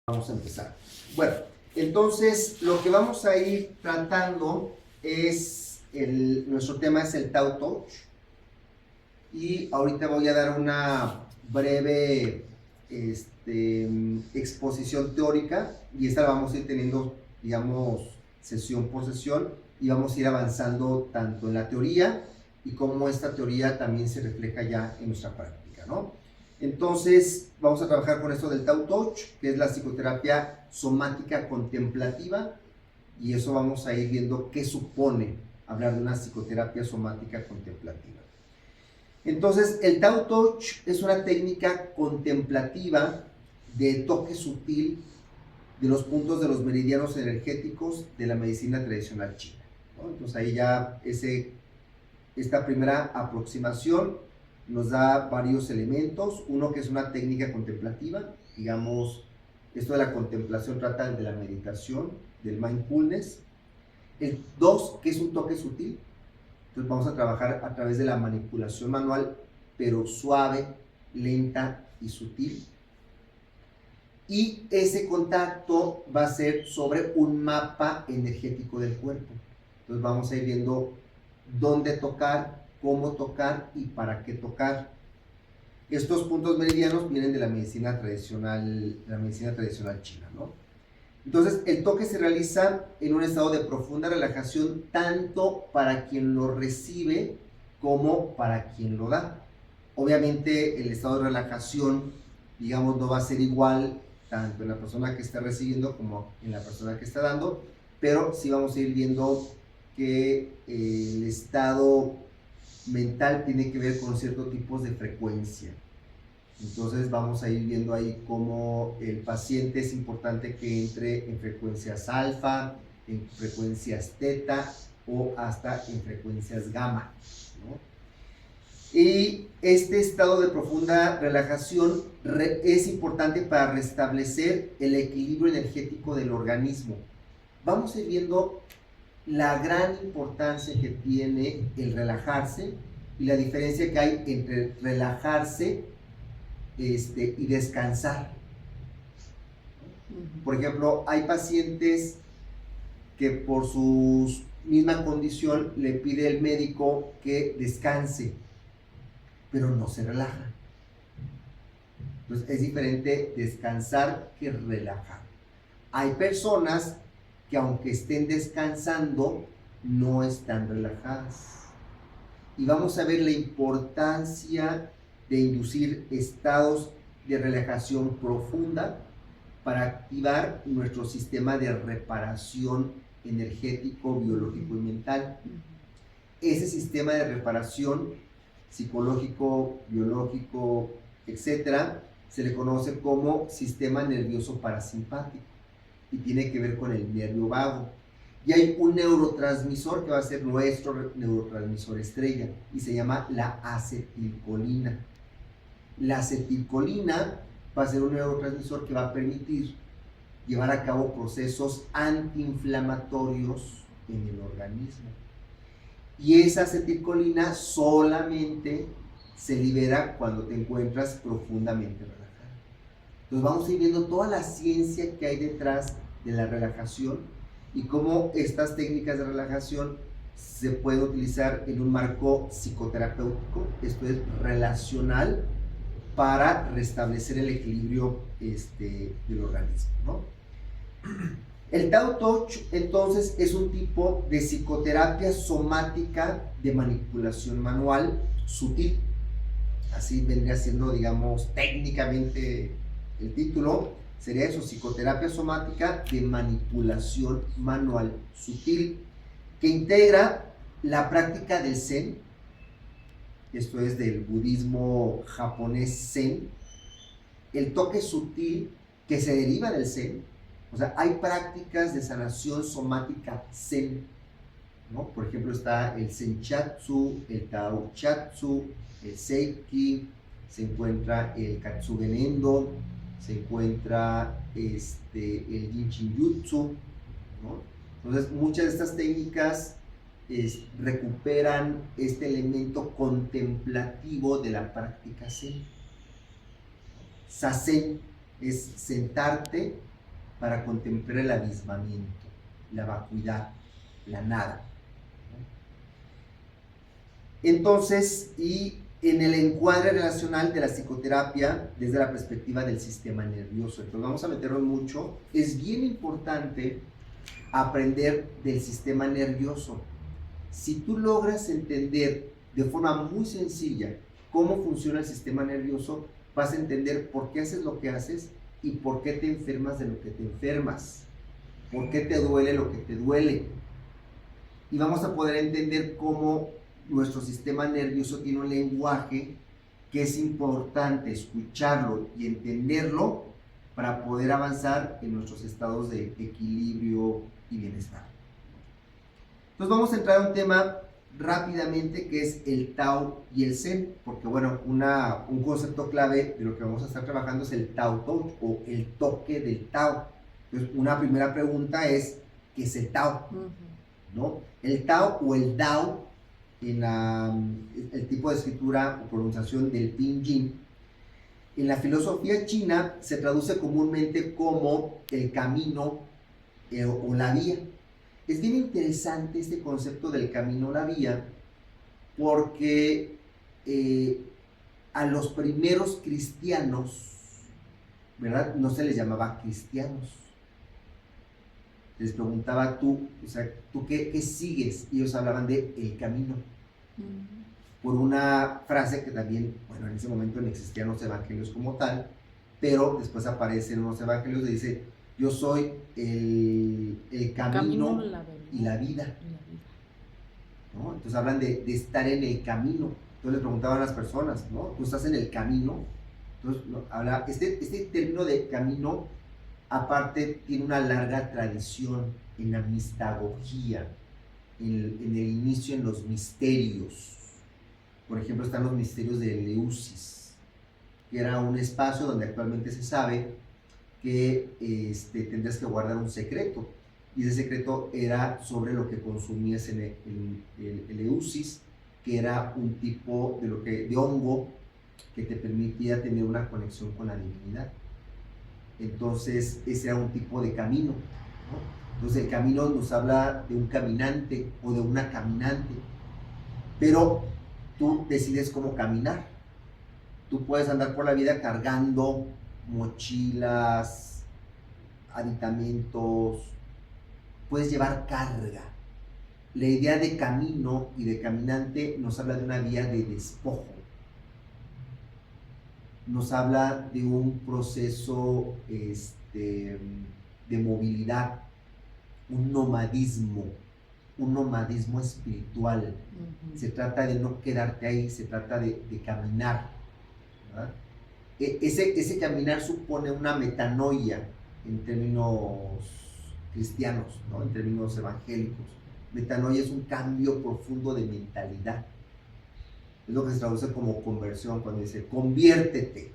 Vamos a empezar. Bueno, entonces lo que vamos a ir tratando es, nuestro tema es el Tao Touch. Y ahorita voy a dar una breve exposición teórica y esta la vamos a ir teniendo, digamos, sesión por sesión y vamos a ir avanzando tanto en la teoría y cómo esta teoría también se refleja ya en nuestra práctica, ¿no? Entonces, vamos a trabajar con esto del Tao Touch, que es la psicoterapia somática contemplativa, y eso vamos a ir viendo qué supone hablar de una psicoterapia somática contemplativa. Entonces, el Tao Touch es una técnica contemplativa de toque sutil de los puntos de los meridianos energéticos de la medicina tradicional china, ¿no? Entonces, ahí ya esta primera aproximación nos da varios elementos. Uno, que es una técnica contemplativa, digamos, esto de la contemplación trata de la meditación, del mindfulness. El dos, que es un toque sutil. Entonces vamos a trabajar a través de la manipulación manual, pero suave, lenta y sutil. Y ese contacto va a ser sobre un mapa energético del cuerpo. Entonces vamos a ir viendo dónde tocar, cómo tocar y para qué tocar. Estos puntos meridianos vienen de la medicina tradicional china, ¿no? Entonces, el toque se realiza en un estado de profunda relajación, tanto para quien lo recibe como para quien lo da. Obviamente, el estado de relajación, digamos, no va a ser igual tanto en la persona que está recibiendo como en la persona que está dando, pero sí vamos a ir viendo que el estado mental tiene que ver con ciertos tipos de frecuencia. Entonces vamos a ir viendo ahí cómo el paciente es importante que entre en frecuencias alfa, en frecuencias teta o hasta en frecuencias gamma, ¿no? Y este estado de profunda relajación es importante para restablecer el equilibrio energético del organismo. Vamos a ir viendo la gran importancia que tiene el relajarse y la diferencia que hay entre relajarse y descansar. Por ejemplo, hay pacientes que por su misma condición le pide el médico que descanse, pero no se relaja. Entonces es diferente descansar que relajar. Hay personas que aunque estén descansando, no están relajadas. Y vamos a ver la importancia de inducir estados de relajación profunda para activar nuestro sistema de reparación energético, biológico y mental. Ese sistema de reparación psicológico, biológico, etcétera, se le conoce como sistema nervioso parasimpático y tiene que ver con el nervio vago. Y hay un neurotransmisor que va a ser nuestro neurotransmisor estrella y se llama la acetilcolina. La acetilcolina va a ser un neurotransmisor que va a permitir llevar a cabo procesos antiinflamatorios en el organismo. Y esa acetilcolina solamente se libera cuando te encuentras profundamente relajado. Entonces vamos a ir viendo toda la ciencia que hay detrás de la relajación y cómo estas técnicas de relajación se pueden utilizar en un marco psicoterapéutico, esto es relacional, para restablecer el equilibrio del organismo, ¿no? El Tao Touch, entonces, es un tipo de psicoterapia somática de manipulación manual sutil. Así vendría siendo, digamos, técnicamente el título. Sería eso, psicoterapia somática de manipulación manual sutil, que integra la práctica del Zen. Esto es del budismo japonés Zen, el toque sutil que se deriva del Zen. O sea, hay prácticas de sanación somática Zen, ¿no? Por ejemplo, está el Zenchatsu, el Tao Chatsu, el Seiki, se encuentra el Katsugen Endo, se encuentra el Jinshin Jutsu, ¿no? Entonces, muchas de estas técnicas recuperan este elemento contemplativo de la práctica Zen. Zazen es sentarte para contemplar el abismamiento, la vacuidad, la nada. Entonces, y en el encuadre relacional de la psicoterapia desde la perspectiva del sistema nervioso. Entonces vamos a meternos mucho. Es bien importante aprender del sistema nervioso. Si tú logras entender de forma muy sencilla cómo funciona el sistema nervioso, vas a entender por qué haces lo que haces y por qué te enfermas de lo que te enfermas, por qué te duele lo que te duele. Y vamos a poder entender cómo nuestro sistema nervioso tiene un lenguaje que es importante escucharlo y entenderlo para poder avanzar en nuestros estados de equilibrio y bienestar. Entonces vamos a entrar a un tema rápidamente que es el Tao y el Zen, porque bueno, un concepto clave de lo que vamos a estar trabajando es el Tao Touch o el toque del Tao. Entonces una primera pregunta es, ¿qué es el Tao? ¿No? El Tao o el Dao, en el tipo de escritura o pronunciación del Pinyin, en la filosofía china se traduce comúnmente como el camino o la vía. Es bien interesante este concepto del camino o la vía porque a los primeros cristianos, ¿verdad? No se les llamaba cristianos. Les preguntaba tú, o sea, ¿tú qué sigues? Y ellos hablaban de el camino. Por una frase que también, bueno, en ese momento no existían los evangelios como tal, pero después aparecen unos evangelios y dice, yo soy el camino y la vida. ¿No? Entonces hablan de estar en el camino. Entonces les preguntaban a las personas, ¿no? ¿Tú estás en el camino? Entonces, no, habla, este término de camino, aparte, tiene una larga tradición en la mistagogía, en el inicio en los misterios. Por ejemplo, están los misterios de Eleusis, que era un espacio donde actualmente se sabe que tendrías que guardar un secreto, y ese secreto era sobre lo que consumías en el Eleusis, que era un tipo de hongo que te permitía tener una conexión con la divinidad. Entonces ese era un tipo de camino, ¿no? Entonces el camino nos habla de un caminante o de una caminante, pero tú decides cómo caminar. Tú puedes andar por la vida cargando mochilas, aditamentos, puedes llevar carga. La idea de camino y de caminante nos habla de una vía de despojo, nos habla de un proceso de movilidad, un nomadismo espiritual. Se trata de no quedarte ahí, se trata de caminar, ¿verdad? Ese caminar supone una metanoia en términos cristianos, ¿no? En términos evangélicos. Metanoia es un cambio profundo de mentalidad. Es lo que se traduce como conversión, cuando dice conviértete.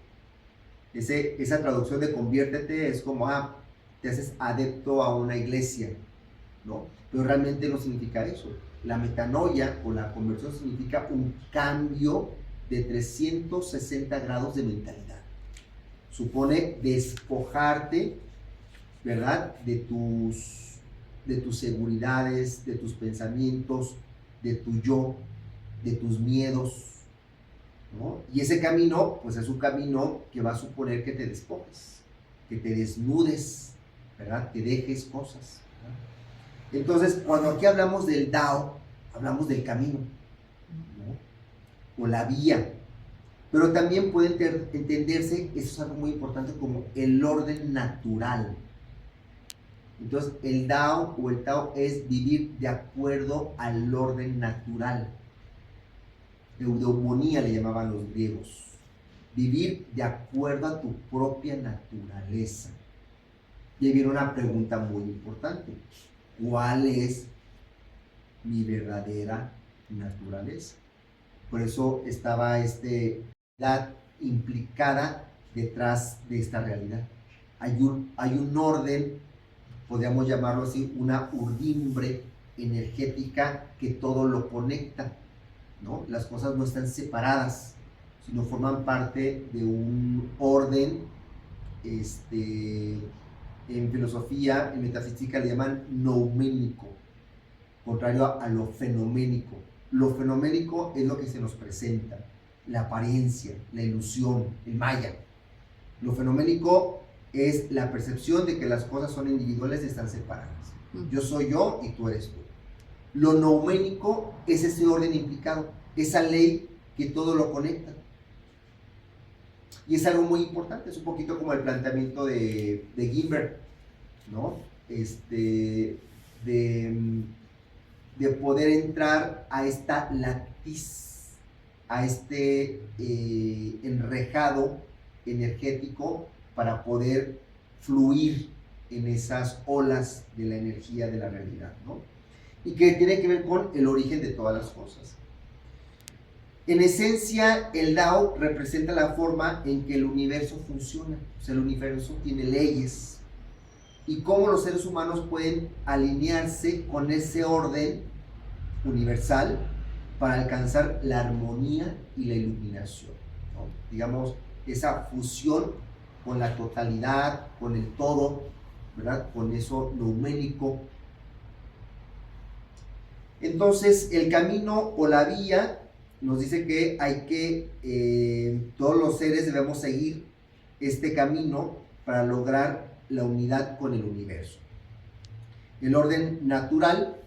Esa traducción de conviértete es como, te haces adepto a una iglesia, ¿no? Pero realmente no significa eso. La metanoia o la conversión significa un cambio de 360 grados de mentalidad. Supone despojarte, ¿verdad? De tus seguridades, de tus pensamientos, de tu yo, de tus miedos, ¿no? Y ese camino, pues es un camino que va a suponer que te despojes, que te desnudes, ¿verdad? Que dejes cosas, ¿verdad? Entonces, cuando aquí hablamos del Dao, hablamos del camino, ¿no? O la vía, pero también puede entenderse, eso es algo muy importante, como el orden natural. Entonces, el Dao o el Tao es vivir de acuerdo al orden natural. Eudemonía le llamaban los griegos. Vivir de acuerdo a tu propia naturaleza. Y ahí viene una pregunta muy importante. ¿Cuál es mi verdadera naturaleza? Por eso estaba realidad implicada detrás de esta realidad. Hay un orden, podríamos llamarlo así, una urdimbre energética que todo lo conecta, ¿no? Las cosas no están separadas, sino forman parte de un orden en filosofía, en metafísica le llaman nouménico, contrario a lo fenoménico. Lo fenoménico es lo que se nos presenta, la apariencia, la ilusión, el maya. Lo fenoménico es la percepción de que las cosas son individuales y están separadas. Yo soy yo y tú eres tú. Lo nouménico es ese orden implicado, esa ley que todo lo conecta. Y es algo muy importante, es un poquito como el planteamiento de Guimberg, ¿no? De poder entrar a esta latiz, a este enrejado energético para poder fluir en esas olas de la energía de la realidad, ¿no? Y que tiene que ver con el origen de todas las cosas. En esencia, el Tao representa la forma en que el universo funciona. O sea, el universo tiene leyes. Y cómo los seres humanos pueden alinearse con ese orden universal para alcanzar la armonía y la iluminación, ¿no? Digamos, esa fusión con la totalidad, con el todo, ¿verdad? Con eso nouménico. Entonces, el camino o la vía nos dice que hay que, todos los seres debemos seguir este camino para lograr la unidad con el universo. El orden natural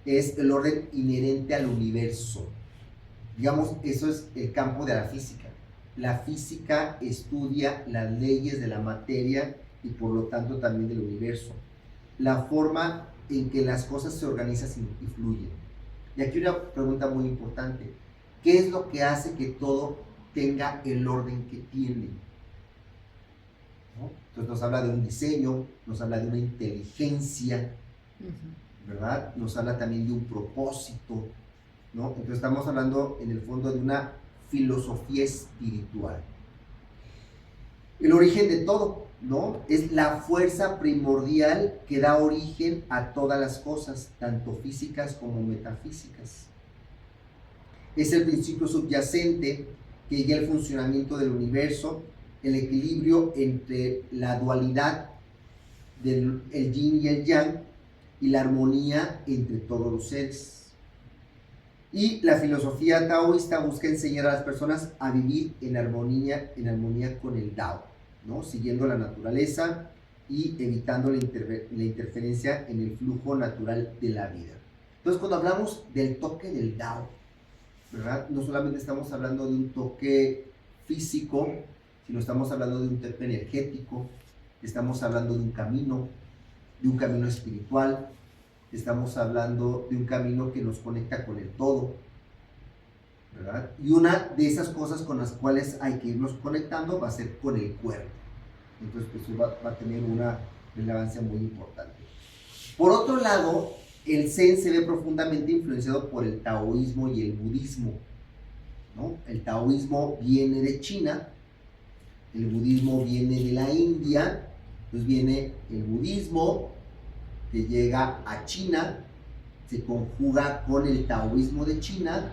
es el orden inherente al universo. Digamos, eso es el campo de la física. La física estudia las leyes de la materia y por lo tanto también del universo. La forma en que las cosas se organizan y fluyen. Y aquí una pregunta muy importante. ¿Qué es lo que hace que todo tenga el orden que tiene? ¿No? Entonces nos habla de un diseño, nos habla de una inteligencia, ¿verdad? Nos habla también de un propósito, ¿no? Entonces estamos hablando en el fondo de una filosofía espiritual. El origen de todo, ¿no? Es la fuerza primordial que da origen a todas las cosas, tanto físicas como metafísicas. Es el principio subyacente que guía el funcionamiento del universo, el equilibrio entre la dualidad del yin y el yang y la armonía entre todos los seres. Y la filosofía taoísta busca enseñar a las personas a vivir en armonía con el Tao, ¿no? Siguiendo la naturaleza y evitando la interferencia en el flujo natural de la vida. Entonces, cuando hablamos del toque del Tao, ¿verdad? No solamente estamos hablando de un toque físico, sino estamos hablando de un toque energético, estamos hablando de un camino espiritual, estamos hablando de un camino que nos conecta con el todo, ¿verdad? Y una de esas cosas con las cuales hay que irnos conectando va a ser con el cuerpo. Entonces, pues va a tener una relevancia muy importante. Por otro lado, el Zen se ve profundamente influenciado por el taoísmo y el budismo, ¿no? El taoísmo viene de China, el budismo viene de la India, entonces viene el budismo que llega a China, se conjuga con el taoísmo de China,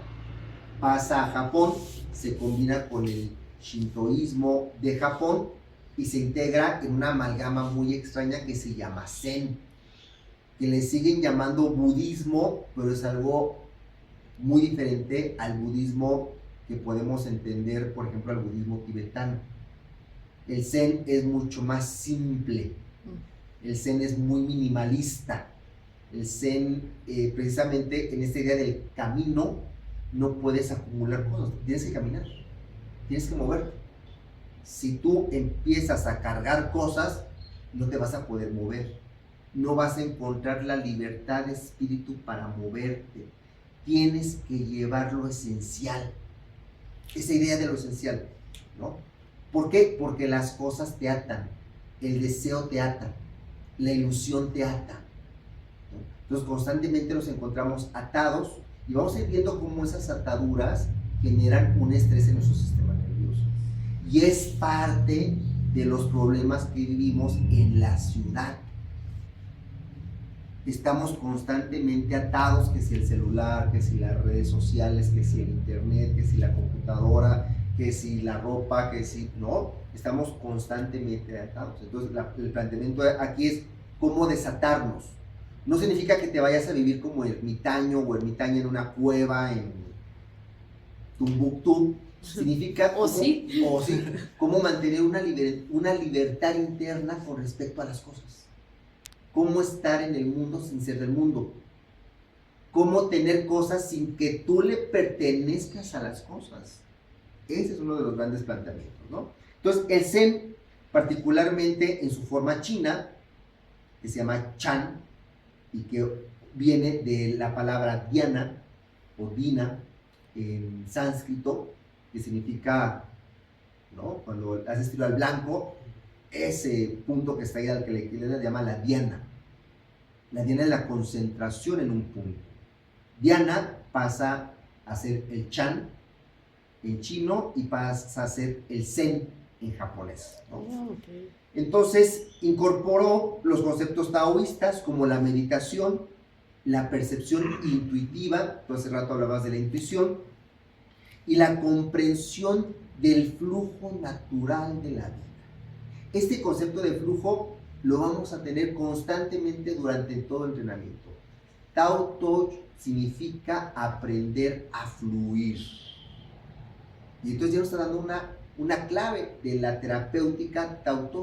pasa a Japón, se combina con el shintoísmo de Japón y se integra en una amalgama muy extraña que se llama Zen, que le siguen llamando budismo, pero es algo muy diferente al budismo que podemos entender, por ejemplo, al budismo tibetano. El Zen es mucho más simple, el Zen es muy minimalista. El Zen, precisamente en esta idea del camino, no puedes acumular cosas, tienes que caminar, tienes que moverte. Si tú empiezas a cargar cosas, no te vas a poder mover, no vas a encontrar la libertad de espíritu para moverte. Tienes que llevar lo esencial, esa idea de lo esencial, ¿no? ¿Por qué? Porque las cosas te atan, el deseo te ata, la ilusión te ata, ¿no? Entonces constantemente nos encontramos atados y vamos a ir viendo cómo esas ataduras generan un estrés en nuestro sistema nervioso. Y es parte de los problemas que vivimos en la ciudad. Estamos constantemente atados, que si el celular, que si las redes sociales, que si el internet, que si la computadora, que si la ropa, que si, no, estamos constantemente atados. Entonces el planteamiento aquí es cómo desatarnos. No significa que te vayas a vivir como ermitaño o ermitaña en una cueva en Tumbuctú. Significa cómo mantener una libertad interna con respecto a las cosas. Cómo estar en el mundo sin ser del mundo. Cómo tener cosas sin que tú le pertenezcas a las cosas. Ese es uno de los grandes planteamientos, ¿no? Entonces, el Zen, particularmente en su forma china, que se llama Chan, y que viene de la palabra dhyana, o dina, en sánscrito, que significa, ¿no? Cuando haces tiro al blanco, ese punto que está ahí al que le llama la dhyana. La dhyana es la concentración en un punto. Dhyana pasa a ser el Chan en chino y pasa a ser el Zen en japonés, ¿no? Okay. Entonces incorporó los conceptos taoístas como la meditación, la percepción intuitiva, tú hace rato hablabas de la intuición, y la comprensión del flujo natural de la vida. Este concepto de flujo lo vamos a tener constantemente durante todo el entrenamiento. Tao Te significa aprender a fluir. Y entonces ya nos está dando una clave de la terapéutica Tao Te,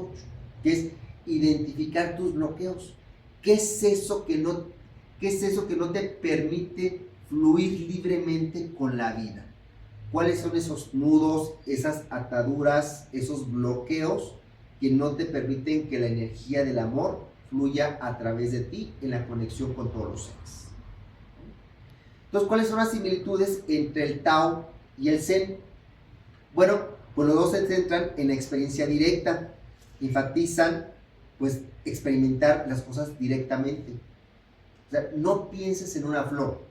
que es identificar tus bloqueos. ¿Qué es eso que no te permite fluir libremente con la vida? ¿Cuáles son esos nudos, esas ataduras, esos bloqueos que no te permiten que la energía del amor fluya a través de ti en la conexión con todos los seres? Entonces, ¿cuáles son las similitudes entre el Tao y el Zen? Bueno, pues los dos se centran en la experiencia directa, enfatizan pues experimentar las cosas directamente. O sea, no pienses en una flor,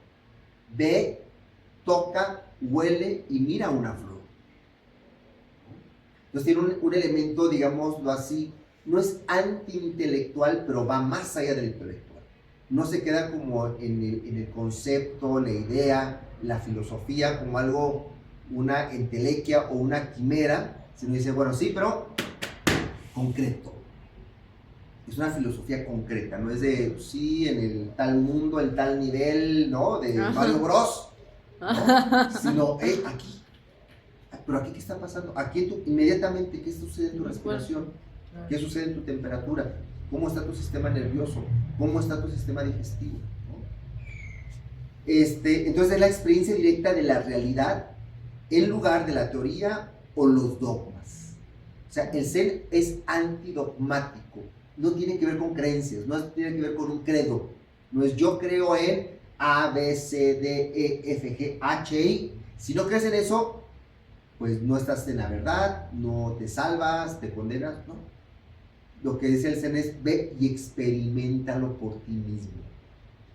ve, toca, huele y mira una flor. Entonces tiene un elemento, digámoslo así, no es anti-intelectual, pero va más allá del intelectual. No se queda como en el concepto, la idea, la filosofía, como algo, una entelequia o una quimera, sino dice, bueno, sí, pero concreto. Es una filosofía concreta, no es de, sí, en el tal mundo, el tal nivel, ¿no? De Mario Bros, ¿no? Sino, aquí. Pero aquí, ¿qué está pasando? Aquí inmediatamente, ¿qué sucede en tu respiración? ¿Qué sucede en tu temperatura? ¿Cómo está tu sistema nervioso? ¿Cómo está tu sistema digestivo? ¿No? Entonces es la experiencia directa de la realidad en lugar de la teoría o los dogmas. O sea, el Zen es antidogmático. No tiene que ver con creencias, no tiene que ver con un credo. No es yo creo en A, B, C, D, E, F, G, H, I. Si no crees en eso, pues no estás en la verdad, no te salvas, te condenas, ¿no? Lo que dice el Zen es ve y experiméntalo por ti mismo.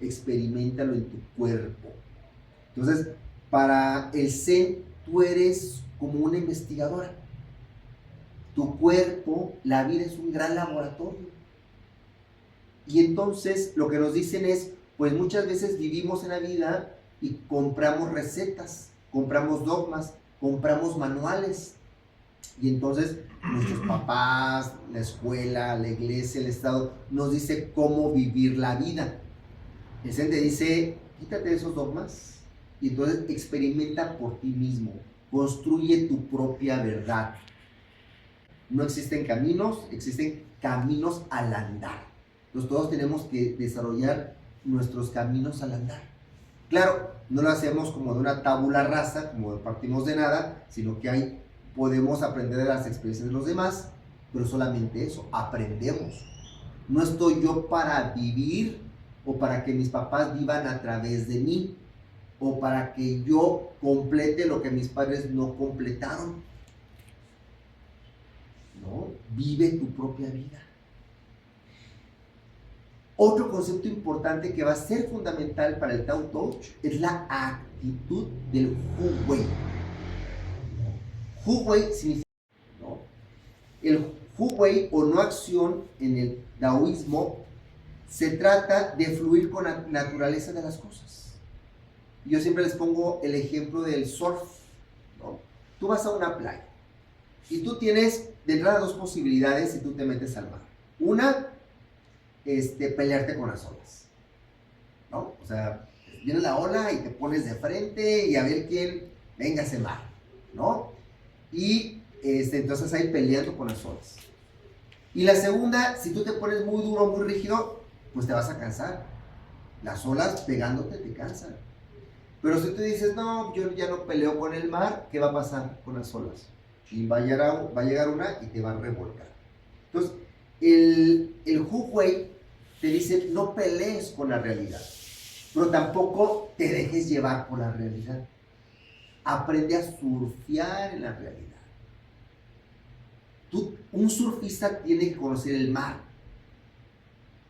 Experiméntalo en tu cuerpo. Entonces, para el Zen, tú eres como una investigadora. Tu cuerpo, la vida es un gran laboratorio. Y entonces lo que nos dicen es, pues muchas veces vivimos en la vida y compramos recetas, compramos dogmas, compramos manuales. Y entonces nuestros papás, la escuela, la iglesia, el Estado, nos dice cómo vivir la vida. El Zen te dice, quítate esos dogmas y entonces experimenta por ti mismo, construye tu propia verdad. No existen caminos, existen caminos al andar. Entonces todos tenemos que desarrollar nuestros caminos al andar. Claro, no lo hacemos como de una tabula rasa, como partimos de nada, sino que podemos aprender de las experiencias de los demás, pero solamente eso, aprendemos. No estoy yo para vivir o para que mis papás vivan a través de mí o para que yo complete lo que mis padres no completaron. ¿No? Vive tu propia vida. Otro concepto importante que va a ser fundamental para el Tao Te es la actitud del Hu Wei. Hu Wei significa, ¿no? El Hu Wei o no acción en el taoísmo se trata de fluir con la naturaleza de las cosas. Yo siempre les pongo el ejemplo del surf, ¿no? tú vas a una playa y tú tienes de entrada dos posibilidades si tú te metes al mar. Una, pelearte con las olas, ¿no? O sea, viene la ola y te pones de frente y a ver quién venga a ese mar, ¿no? Y entonces ahí peleando con las olas. Y la segunda, si tú te pones muy duro, muy rígido, pues te vas a cansar. Las olas pegándote te cansan. Pero si tú dices, no, yo ya no peleo con el mar, ¿qué va a pasar con las olas? Y va a llegar una y te va a revolcar. Entonces, el Hu Wei te dice, no pelees con la realidad, pero tampoco te dejes llevar por la realidad. Aprende a surfear en la realidad. Un surfista tiene que conocer el mar,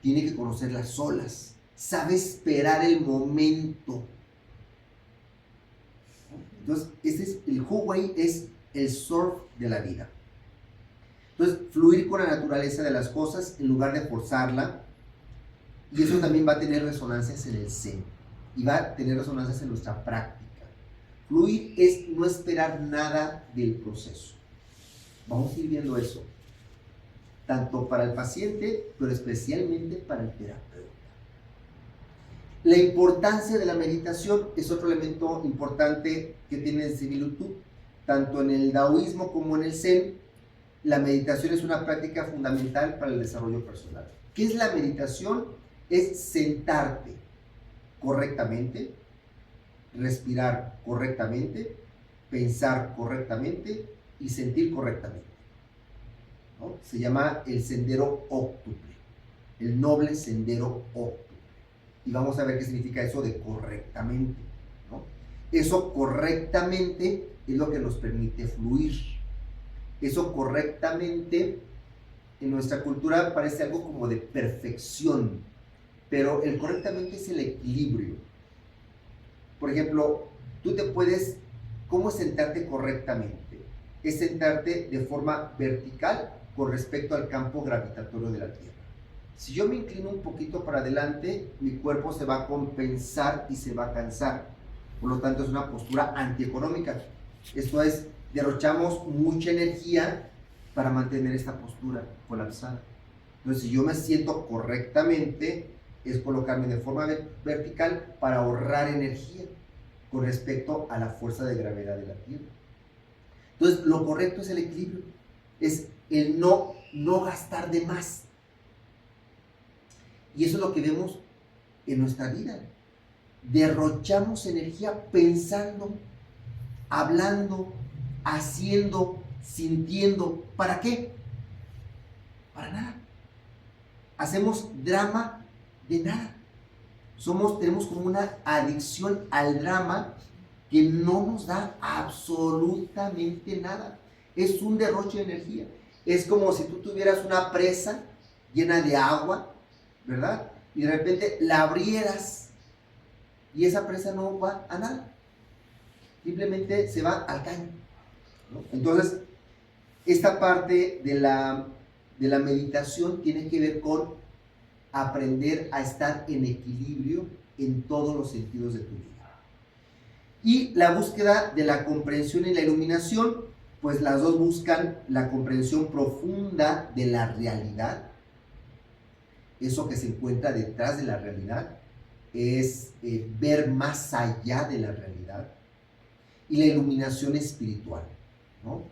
tiene que conocer las olas, sabe esperar el momento. Entonces, el Hu Wei es el surf de la vida. Entonces, fluir con la naturaleza de las cosas en lugar de forzarla. Y eso también va a tener resonancias en el Zen. Y va a tener resonancias en nuestra práctica. Fluir es no esperar nada del proceso. Vamos a ir viendo eso. Tanto para el paciente, pero especialmente para el terapeuta. La importancia de la meditación es otro elemento importante que tiene similitud. Tanto en el taoísmo como en el Zen, la meditación es una práctica fundamental para el desarrollo personal. ¿Qué es la meditación? Es sentarte correctamente, respirar correctamente, pensar correctamente y sentir correctamente, ¿no? Se llama el sendero óctuple, el noble sendero óctuple. Y vamos a ver qué significa eso de correctamente, ¿no? Eso correctamente es lo que nos permite fluir. Eso correctamente en nuestra cultura parece algo como de perfección, pero el correctamente es el equilibrio. Por ejemplo, ¿cómo es sentarte correctamente? Es sentarte de forma vertical con respecto al campo gravitatorio de la Tierra. Si yo me inclino un poquito para adelante, mi cuerpo se va a compensar y se va a cansar. Por lo tanto, es una postura antieconómica. Esto es, derrochamos mucha energía para mantener esta postura colapsada. Entonces, si yo me siento correctamente, es colocarme de forma vertical para ahorrar energía con respecto a la fuerza de gravedad de la Tierra. Entonces, lo correcto es el equilibrio, es el no gastar de más. Y eso es lo que vemos en nuestra vida. Derrochamos energía pensando, hablando, haciendo, sintiendo. ¿Para qué? Para nada. Hacemos drama de nada. Tenemos como una adicción al drama que no nos da absolutamente nada. Es un derroche de energía. Es como si tú tuvieras una presa llena de agua, ¿verdad? Y de repente la abrieras y esa presa no va a nada. Simplemente se va al caño, ¿no? Entonces, esta parte de la meditación tiene que ver con aprender a estar en equilibrio en todos los sentidos de tu vida. Y la búsqueda de la comprensión y la iluminación, pues las dos buscan la comprensión profunda de la realidad. Eso que se encuentra detrás de la realidad es ver más allá de la realidad. Y la iluminación espiritual, ¿no?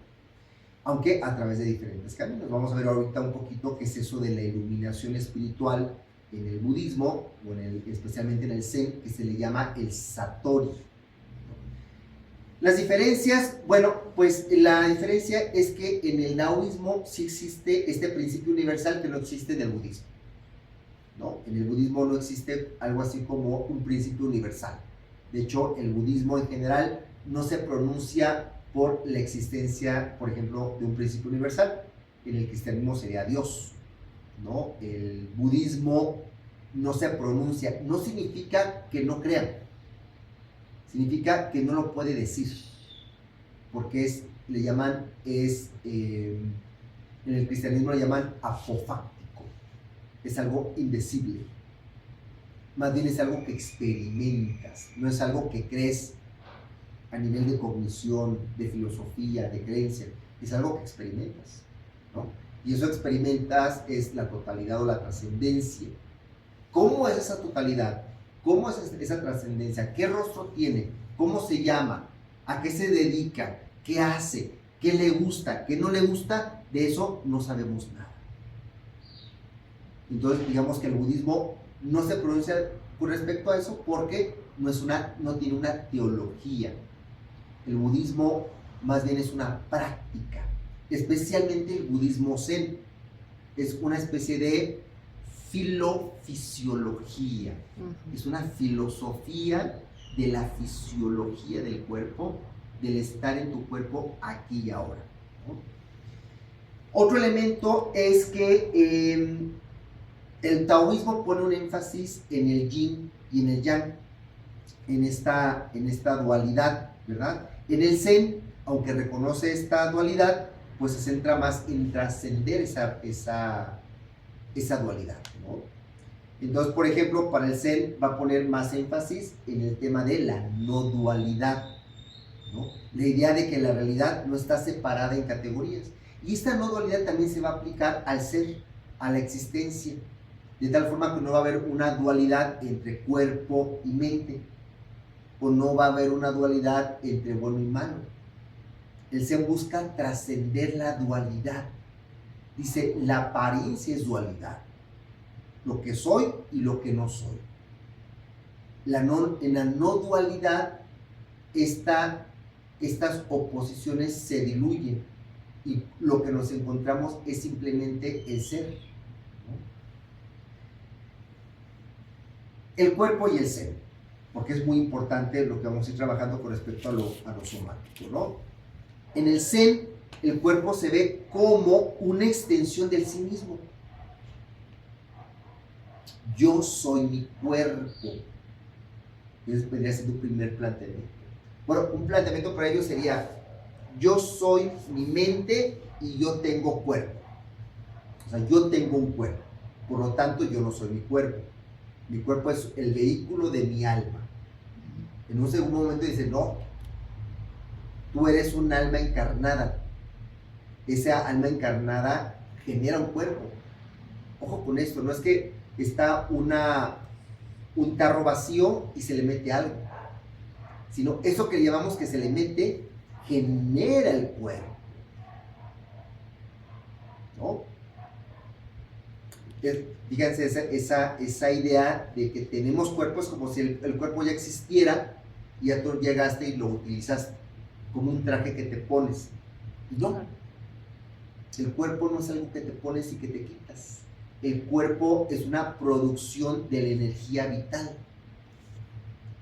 Aunque a través de diferentes caminos. Vamos a ver ahorita un poquito qué es eso de la iluminación espiritual en el budismo, o especialmente en el Zen, que se le llama el Satori. Las diferencias, bueno, pues la diferencia es que en el taoísmo sí existe este principio universal que no existe en el budismo, ¿no? En el budismo no existe algo así como un principio universal. De hecho, el budismo en general no se pronuncia por la existencia, por ejemplo, de un principio universal. En el cristianismo sería Dios, ¿no? El budismo no se pronuncia. No significa que no crean, significa que no lo puede decir, porque en el cristianismo le llaman apofáctico. Es algo indecible. Más bien es algo que experimentas, no es algo que crees a nivel de cognición, de filosofía, de creencia, es algo que experimentas, ¿no? Y eso experimentas es la totalidad o la trascendencia. ¿Cómo es esa totalidad? ¿Cómo es esa trascendencia? ¿Qué rostro tiene? ¿Cómo se llama? ¿A qué se dedica? ¿Qué hace? ¿Qué le gusta? ¿Qué no le gusta? De eso no sabemos nada. Entonces, digamos que el budismo no se pronuncia con respecto a eso porque no tiene una teología. El budismo más bien es una práctica, especialmente el budismo zen. Es una especie de filofisiología. Es una filosofía de la fisiología del cuerpo, del estar en tu cuerpo aquí y ahora, ¿no? Otro elemento es que el taoísmo pone un énfasis en el yin y en el yang, en esta dualidad, ¿verdad? En el zen, aunque reconoce esta dualidad, pues se centra más en trascender esa dualidad, ¿no? Entonces, por ejemplo, para el zen va a poner más énfasis en el tema de la no dualidad, ¿no? La idea de que la realidad no está separada en categorías. Y esta no dualidad también se va a aplicar al ser, a la existencia, de tal forma que no va a haber una dualidad entre cuerpo y mente, o no va a haber una dualidad entre bueno y malo. El zen busca trascender la dualidad. Dice, la apariencia es dualidad, lo que soy y lo que no soy. En la no dualidad, estas oposiciones se diluyen y lo que nos encontramos es simplemente el ser, ¿no? El cuerpo y el ser, porque es muy importante lo que vamos a ir trabajando con respecto a lo somático, ¿no? En el zen, el cuerpo se ve como una extensión del sí mismo. Yo soy mi cuerpo. Ese vendría siendo un primer planteamiento. Bueno, un planteamiento para ello sería: yo soy mi mente y yo tengo cuerpo. O sea, yo tengo un cuerpo. Por lo tanto, yo no soy mi cuerpo. Mi cuerpo es el vehículo de mi alma. En un segundo momento dice: no, tú eres un alma encarnada. Esa alma encarnada genera un cuerpo. Ojo con esto, no es que está un tarro vacío y se le mete algo, sino eso que llamamos que se le mete genera el cuerpo, ¿no? Fíjense esa idea de que tenemos cuerpos como si el cuerpo ya existiera y ya tú llegaste y lo utilizaste como un traje que te pones. No, el cuerpo no es algo que te pones y que te quitas. El cuerpo es una producción de la energía vital.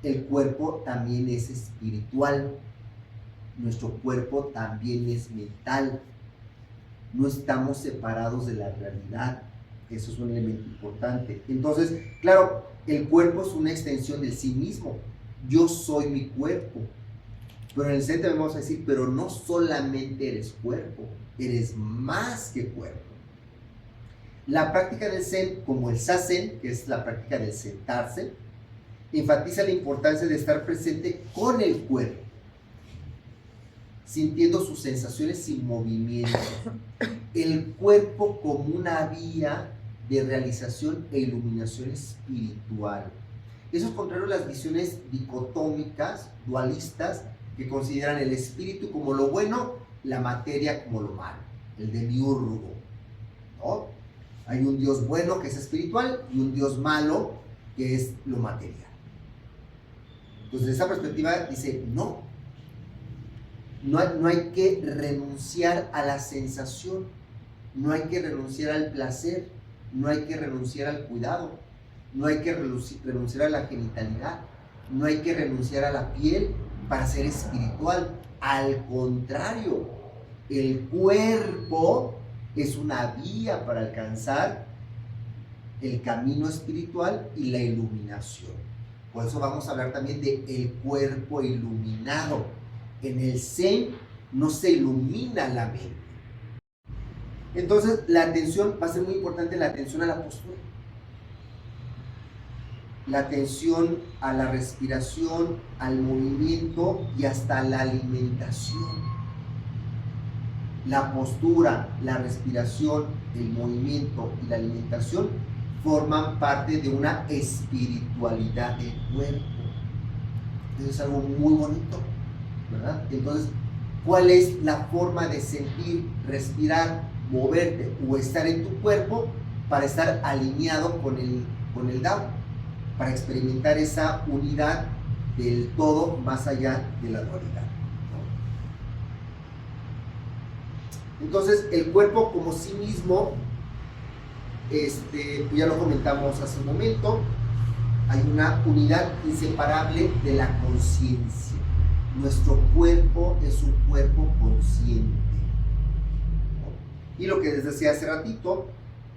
El cuerpo también es espiritual. Nuestro cuerpo también es mental. No estamos separados de la realidad. Eso es un elemento importante. Entonces, claro, el cuerpo es una extensión de sí mismo. Yo soy mi cuerpo. Pero en el centro vamos a decir, pero no solamente eres cuerpo, eres más que cuerpo. La práctica del zen, como el zazen, que es la práctica del sentarse, enfatiza la importancia de estar presente con el cuerpo, sintiendo sus sensaciones y movimientos. El cuerpo como una vía de realización e iluminación espiritual. Eso es contrario a las visiones dicotómicas, dualistas, que consideran el espíritu como lo bueno, la materia como lo malo, el demiurgo, ¿no? Hay un Dios bueno que es espiritual y un Dios malo que es lo material. Entonces, de esa perspectiva dice, no hay que renunciar a la sensación, no hay que renunciar al placer, no hay que renunciar al cuidado, no hay que renunciar a la genitalidad, no hay que renunciar a la piel para ser espiritual. Al contrario, el cuerpo es una vía para alcanzar el camino espiritual y la iluminación. Por eso vamos a hablar también de el cuerpo iluminado. En el zen no se ilumina la mente. Entonces, la atención va a ser muy importante, la atención a la postura. la atención a la respiración, al movimiento y hasta la alimentación. La postura, la respiración, el movimiento y la alimentación forman parte de una espiritualidad del cuerpo. Eso es algo muy bonito, ¿verdad? Entonces, ¿cuál es la forma de sentir, respirar, moverte o estar en tu cuerpo para estar alineado con el Dao? Para experimentar esa unidad del todo más allá de la dualidad, ¿no? Entonces, el cuerpo como sí mismo, ya lo comentamos hace un momento, hay una unidad inseparable de la conciencia. Nuestro cuerpo es un cuerpo consciente, ¿no? Y lo que les decía hace ratito,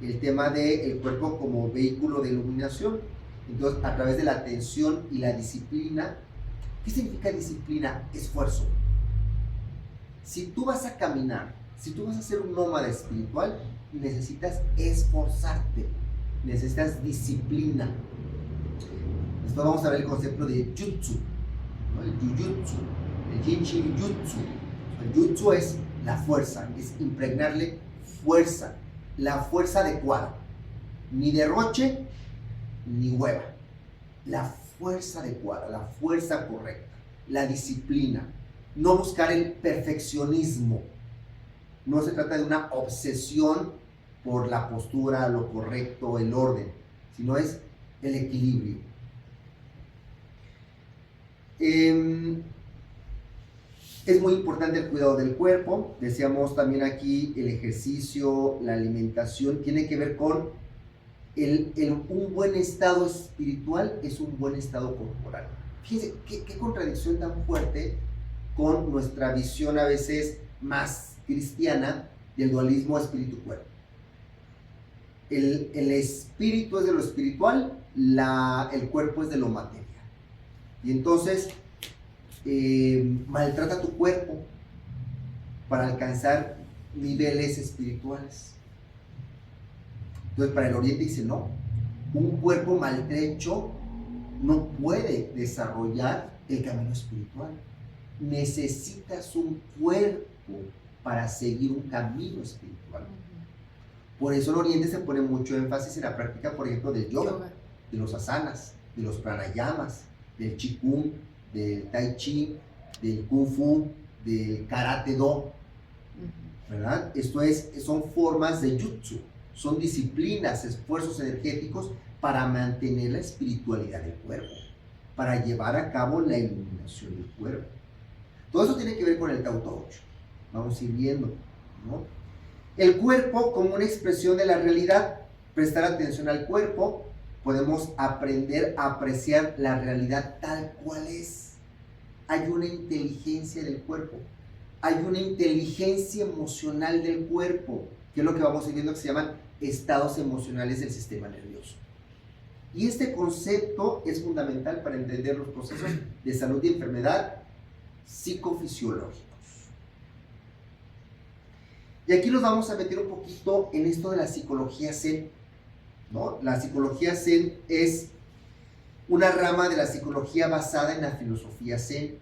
el tema del cuerpo como vehículo de iluminación. Entonces, a través de la atención y la disciplina. ¿Qué significa disciplina? Esfuerzo. Si tú vas a caminar, si tú vas a ser un nómada espiritual, necesitas esforzarte, necesitas disciplina. Después vamos a ver el concepto de jutsu, ¿no? El jujutsu, el jinshin jutsu. El jutsu es la fuerza, es impregnarle fuerza, la fuerza adecuada, ni derroche ni hueva, la fuerza adecuada, la fuerza correcta, la disciplina, no buscar el perfeccionismo. No se trata de una obsesión por la postura, lo correcto, el orden, sino es el equilibrio. Es muy importante el cuidado del cuerpo. Decíamos también aquí el ejercicio, la alimentación, tiene que ver con un buen estado espiritual es un buen estado corporal. Fíjense qué contradicción tan fuerte con nuestra visión a veces más cristiana del dualismo espíritu-cuerpo. El espíritu es de lo espiritual, el cuerpo es de lo material. Y entonces maltrata tu cuerpo para alcanzar niveles espirituales. Entonces, para el Oriente dice, no, un cuerpo maltrecho no puede desarrollar el camino espiritual. Necesitas un cuerpo para seguir un camino espiritual. Por eso en Oriente se pone mucho énfasis en la práctica, por ejemplo, del yoga, de los asanas, de los pranayamas, del qigong, del tai chi, del kung fu, del karate do, ¿verdad? Son formas de jutsu. Son disciplinas, esfuerzos energéticos para mantener la espiritualidad del cuerpo, para llevar a cabo la iluminación del cuerpo. Todo eso tiene que ver con el Tao Te Ching. Vamos a ir viendo, ¿no? El cuerpo como una expresión de la realidad. Prestar atención al cuerpo, podemos aprender a apreciar la realidad tal cual es. Hay una inteligencia del cuerpo, hay una inteligencia emocional del cuerpo, que es lo que vamos a ir viendo que se llaman estados emocionales del sistema nervioso. Y este concepto es fundamental para entender los procesos de salud y enfermedad psicofisiológicos. Y aquí nos vamos a meter un poquito en esto de la psicología Zen, ¿no? La psicología Zen es una rama de la psicología basada en la filosofía Zen.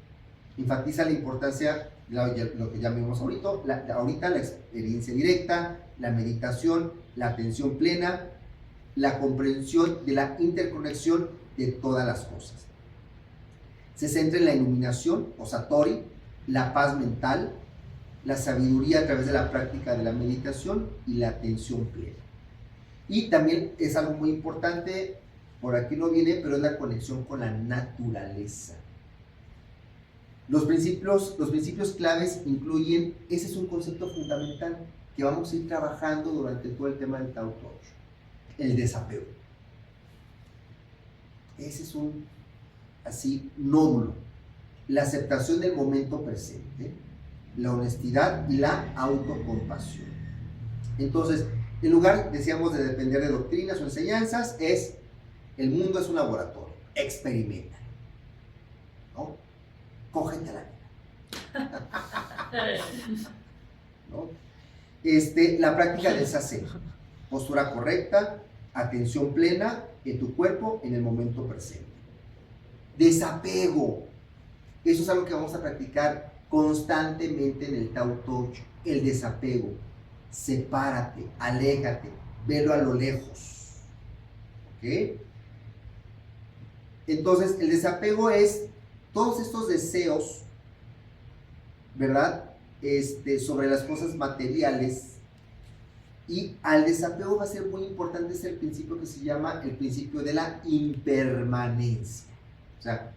Enfatiza la importancia de lo que ya vimos ahorita, la experiencia directa, la meditación, la atención plena, la comprensión de la interconexión de todas las cosas. Se centra en la iluminación, o satori, la paz mental, la sabiduría a través de la práctica de la meditación y la atención plena. Y también es algo muy importante, por aquí no viene, pero es la conexión con la naturaleza. Los principios claves incluyen, ese es un concepto fundamental que vamos a ir trabajando durante todo el tema del Tao Te Ching, el desapego. Ese es un nódulo. La aceptación del momento presente, la honestidad y la autocompasión. Entonces, en lugar, decíamos, de depender de doctrinas o enseñanzas, el mundo es un laboratorio, experimenta, ¿no? Cógete la vida. ¿No? La práctica del zazen, postura correcta, atención plena en tu cuerpo en el momento presente. Desapego. Eso es algo que vamos a practicar constantemente en el Tao Te Ching. El desapego. Sepárate, aléjate, velo a lo lejos. ¿Ok? Entonces, el desapego es todos estos deseos, ¿verdad? Sobre las cosas materiales. Y al desapego va a ser muy importante ese principio que se llama el principio de la impermanencia. O sea,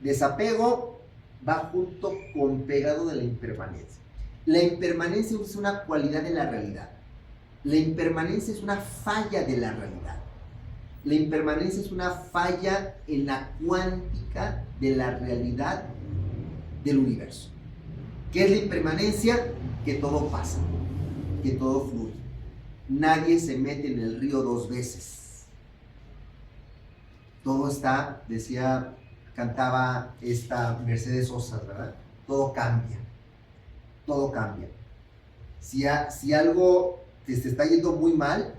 desapego va junto con pegado de la impermanencia. La impermanencia es una cualidad de la realidad. La impermanencia es una falla de la realidad. La impermanencia es una falla en la cuántica de la realidad del universo. ¿Qué es la impermanencia? Que todo pasa, que todo fluye. Nadie se mete en el río dos veces. Todo está, cantaba esta Mercedes Sosa, ¿verdad? Todo cambia. Todo cambia. Si algo te está yendo muy mal,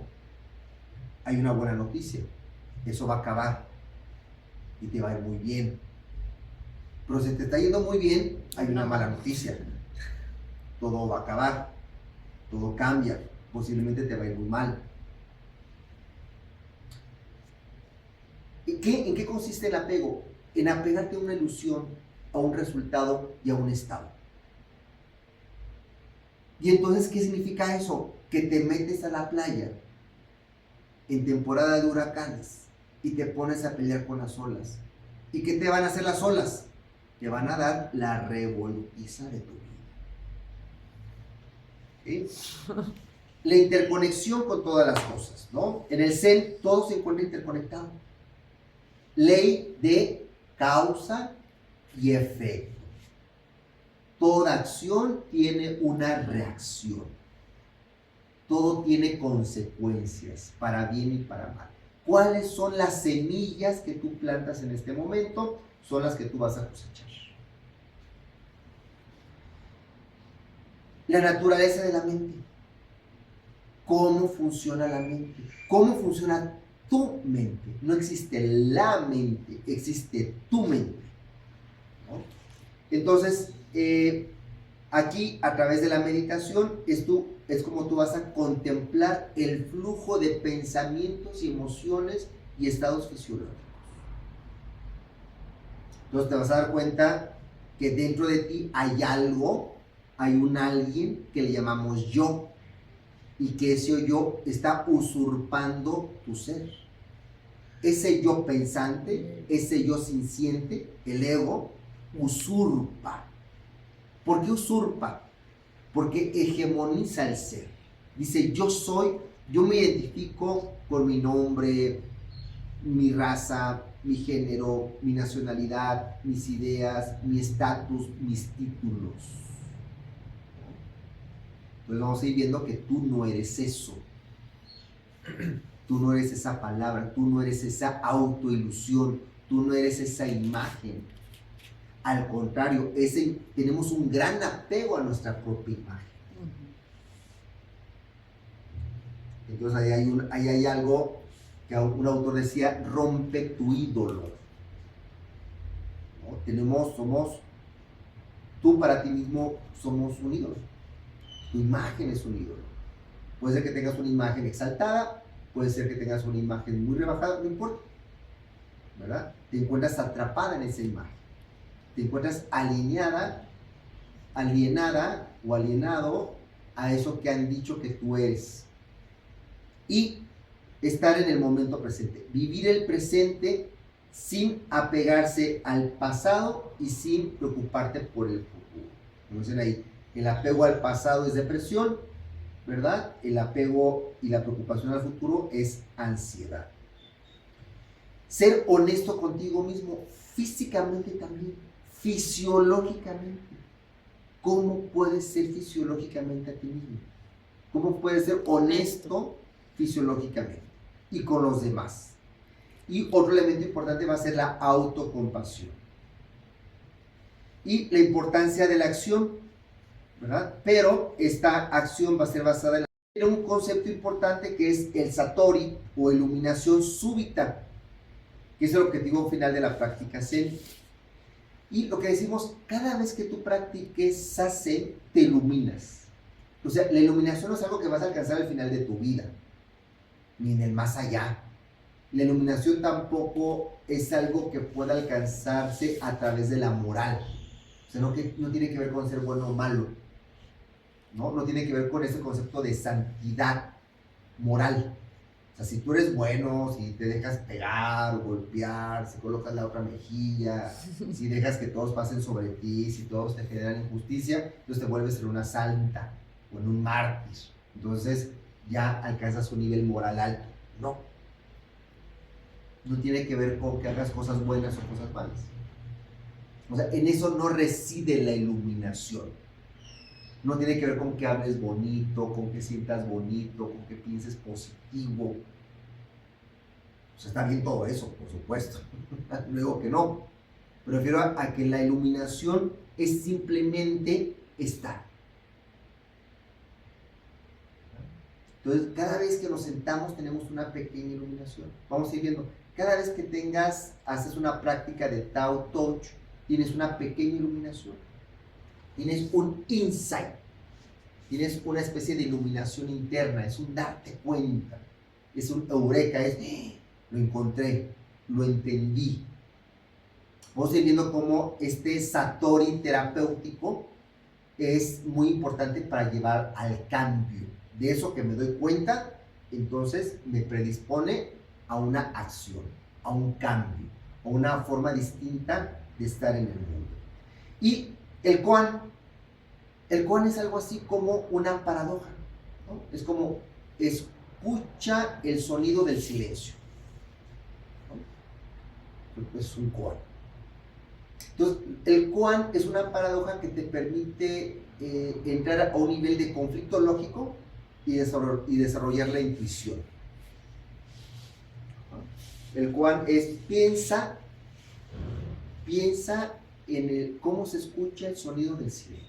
hay una buena noticia. Eso va a acabar y te va a ir muy bien. Pero si te está yendo muy bien, hay una mala noticia. Todo va a acabar, todo cambia, posiblemente te va a ir muy mal. ¿En qué consiste el apego? En apegarte a una ilusión, a un resultado y a un estado. Y entonces, ¿qué significa eso? Que te metes a la playa en temporada de huracanes y te pones a pelear con las olas. ¿Y qué te van a hacer las olas? Te van a dar la revolutiza de tu vida. ¿Sí? La interconexión con todas las cosas, ¿no? En el Zen todo se encuentra interconectado. Ley de causa y efecto. Toda acción tiene una reacción. Todo tiene consecuencias, para bien y para mal. ¿Cuáles son las semillas que tú plantas en este momento? Son las que tú vas a cosechar. La naturaleza de la mente. ¿Cómo funciona la mente? ¿Cómo funciona tu mente? No existe la mente, existe tu mente, ¿no? Entonces, aquí a través de la meditación es como tú vas a contemplar el flujo de pensamientos y emociones y estados fisiológicos. Entonces te vas a dar cuenta que dentro de ti hay algo, hay un alguien que le llamamos yo, y que ese yo está usurpando tu ser. Ese yo pensante, ese yo sintiente, el ego, usurpa. ¿Por qué usurpa? Porque hegemoniza el ser. Dice, yo me identifico con mi nombre, mi raza, mi género, mi nacionalidad, mis ideas, mi estatus, mis títulos. Entonces vamos a ir viendo que tú no eres eso. Tú no eres esa palabra, tú no eres esa autoilusión, tú no eres esa imagen. Al contrario, tenemos un gran apego a nuestra propia imagen. Entonces ahí hay algo que un autor decía, rompe tu ídolo. ¿No? Tú para ti mismo somos un ídolo. Tu imagen es un ídolo. Puede ser que tengas una imagen exaltada, puede ser que tengas una imagen muy rebajada, no importa, ¿verdad? Te encuentras atrapada en esa imagen. Te encuentras alienada o alienado a eso que han dicho que tú eres. Y estar en el momento presente. Vivir el presente sin apegarse al pasado y sin preocuparte por el futuro. Como dicen ahí, el apego al pasado es depresión, ¿verdad? El apego y la preocupación al futuro es ansiedad. Ser honesto contigo mismo, físicamente también, fisiológicamente. ¿Cómo puedes ser fisiológicamente a ti mismo? ¿Cómo puedes ser honesto fisiológicamente y con los demás? Y otro elemento importante va a ser la autocompasión. Y la importancia de la acción, ¿verdad? Pero esta acción va a ser basada en Tiene un concepto importante que es el Satori o iluminación súbita, que es el objetivo final de la práctica Zen. Y lo que decimos, cada vez que tú practiques Zazen, te iluminas. O sea, la iluminación no es algo que vas a alcanzar al final de tu vida, ni en el más allá. La iluminación tampoco es algo que pueda alcanzarse a través de la moral. O sea, no tiene que ver con ser bueno o malo. No tiene que ver con ese concepto de santidad moral. O sea, si tú eres bueno, si te dejas pegar o golpear, si colocas la otra mejilla, si dejas que todos pasen sobre ti, si todos te generan injusticia, entonces te vuelves en una santa o en un mártir. Entonces ya alcanzas un nivel moral alto. No tiene que ver con que hagas cosas buenas o cosas malas. O sea, en eso no reside la iluminación. No tiene que ver con que hables bonito, con que sientas bonito, con que pienses positivo. O sea, está bien todo eso, por supuesto. Luego que no. Prefiero a que la iluminación es simplemente estar. Entonces, cada vez que nos sentamos tenemos una pequeña iluminación. Vamos a ir viendo. Cada vez que haces una práctica de Tao Touch, tienes una pequeña iluminación. Tienes un insight. Tienes una especie de iluminación interna. Es un darte cuenta. Es un eureka. Lo encontré. Lo entendí. Vamos a ir viendo cómo este Satori terapéutico es muy importante para llevar al cambio. De eso que me doy cuenta, entonces me predispone a una acción, a un cambio, a una forma distinta de estar en el mundo. Y el koan es algo así como una paradoja, ¿no? Es como escucha el sonido del silencio, ¿no? Es un koan. Entonces, el koan es una paradoja que te permite entrar a un nivel de conflicto lógico y desarrollar la intuición. El koan es piensa en cómo se escucha el sonido del silencio.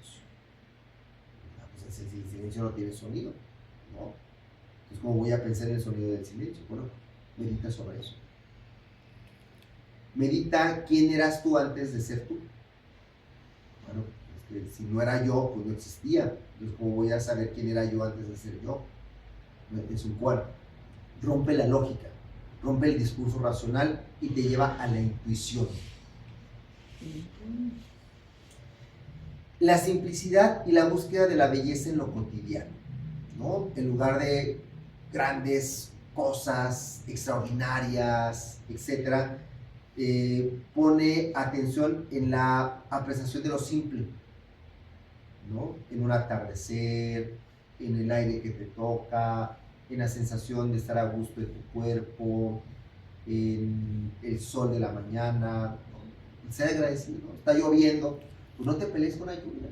Pues el silencio no tiene sonido, ¿no? Entonces, ¿cómo voy a pensar en el sonido del silencio? Bueno, medita sobre eso. Medita quién eras tú antes de ser tú. Bueno, si no era yo, pues no existía. Entonces, ¿cómo voy a saber quién era yo antes de ser yo? Es un koan. Rompe la lógica, rompe el discurso racional y te lleva a la intuición. La simplicidad y la búsqueda de la belleza en lo cotidiano, ¿no? En lugar de grandes cosas extraordinarias, etcétera, pone atención en la apreciación de lo simple, ¿no? En un atardecer, en el aire que te toca, en la sensación de estar a gusto de tu cuerpo, en el sol de la mañana, ¿no? Ser agradecido, ¿no? Está lloviendo, pues no te pelees con la lluvia,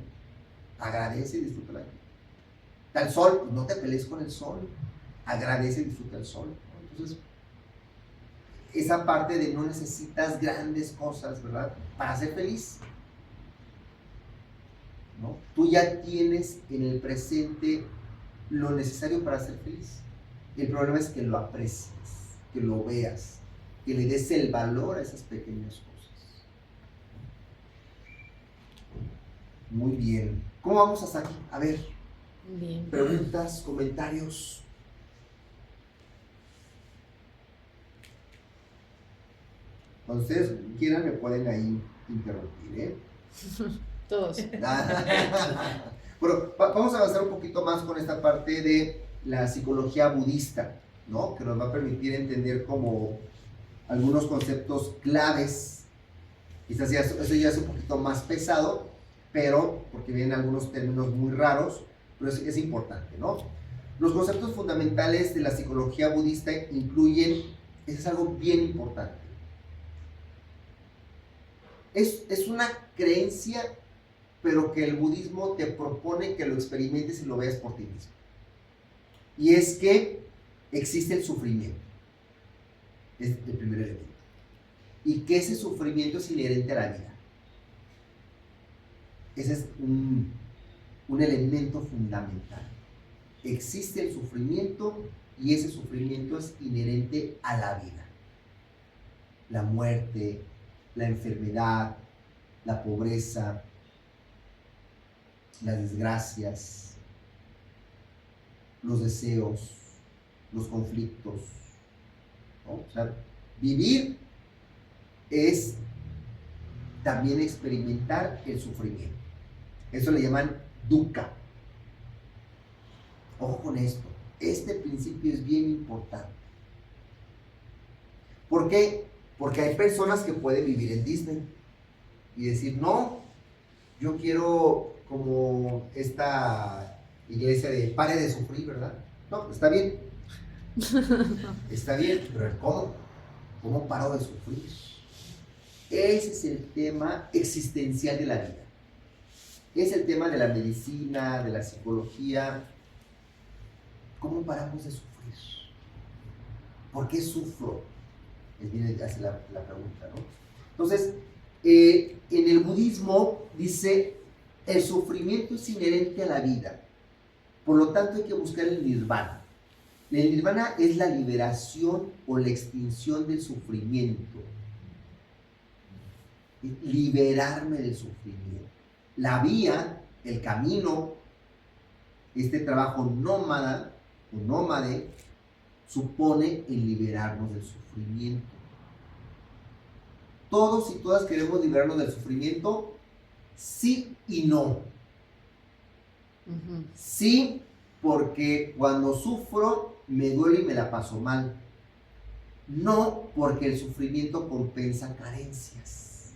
agradece y disfruta la lluvia. Está el sol, pues no te pelees con el sol, agradece y disfruta el sol, ¿no? Entonces, esa parte de no necesitas grandes cosas, ¿verdad? Para ser feliz, ¿no? Tú ya tienes en el presente lo necesario para ser feliz. El problema es que lo aprecies, que lo veas, que le des el valor a esas pequeñas cosas. Muy bien. ¿Cómo vamos hasta aquí? A ver. Bien. Preguntas, comentarios. Cuando ustedes quieran me pueden ahí interrumpir, ¿eh? Todos. Bueno, vamos a avanzar un poquito más con esta parte de la psicología budista, ¿no? Que nos va a permitir entender como algunos conceptos claves. Quizás eso ya es un poquito más pesado, pero porque vienen algunos términos muy raros, pero es importante, ¿no? Los conceptos fundamentales de la psicología budista incluyen, eso es algo bien importante, es una creencia, pero que el budismo te propone que lo experimentes y lo veas por ti mismo. Y es que existe el sufrimiento. Es el primer elemento. Y que ese sufrimiento es inherente a la vida. Ese es un elemento fundamental. existe el sufrimiento y ese sufrimiento es inherente a la vida. La muerte, la enfermedad, la pobreza, las desgracias, los deseos, los conflictos, ¿no? O sea, vivir es también experimentar el sufrimiento. Eso le llaman dukkha. Ojo con esto, este principio es bien importante. ¿Por qué? Porque hay personas que pueden vivir en Disney y decir, no, yo quiero como esta iglesia de pare de sufrir, ¿verdad? No, está bien. Está bien, pero ¿cómo? ¿Cómo paro de sufrir? Ese es el tema existencial de la vida. Es el tema de la medicina, de la psicología. ¿Cómo paramos de sufrir? ¿Por qué sufro? Es bien hace la pregunta, ¿no? Entonces, en el budismo dice, el sufrimiento es inherente a la vida. Por lo tanto, hay que buscar el nirvana. El nirvana es la liberación o la extinción del sufrimiento. Liberarme del sufrimiento. La vía, el camino, este trabajo nómada o nómade, supone el liberarnos del sufrimiento. Todos y todas queremos liberarnos del sufrimiento, sí y no. Sí, porque cuando sufro me duele y me la paso mal. No, porque el sufrimiento compensa carencias.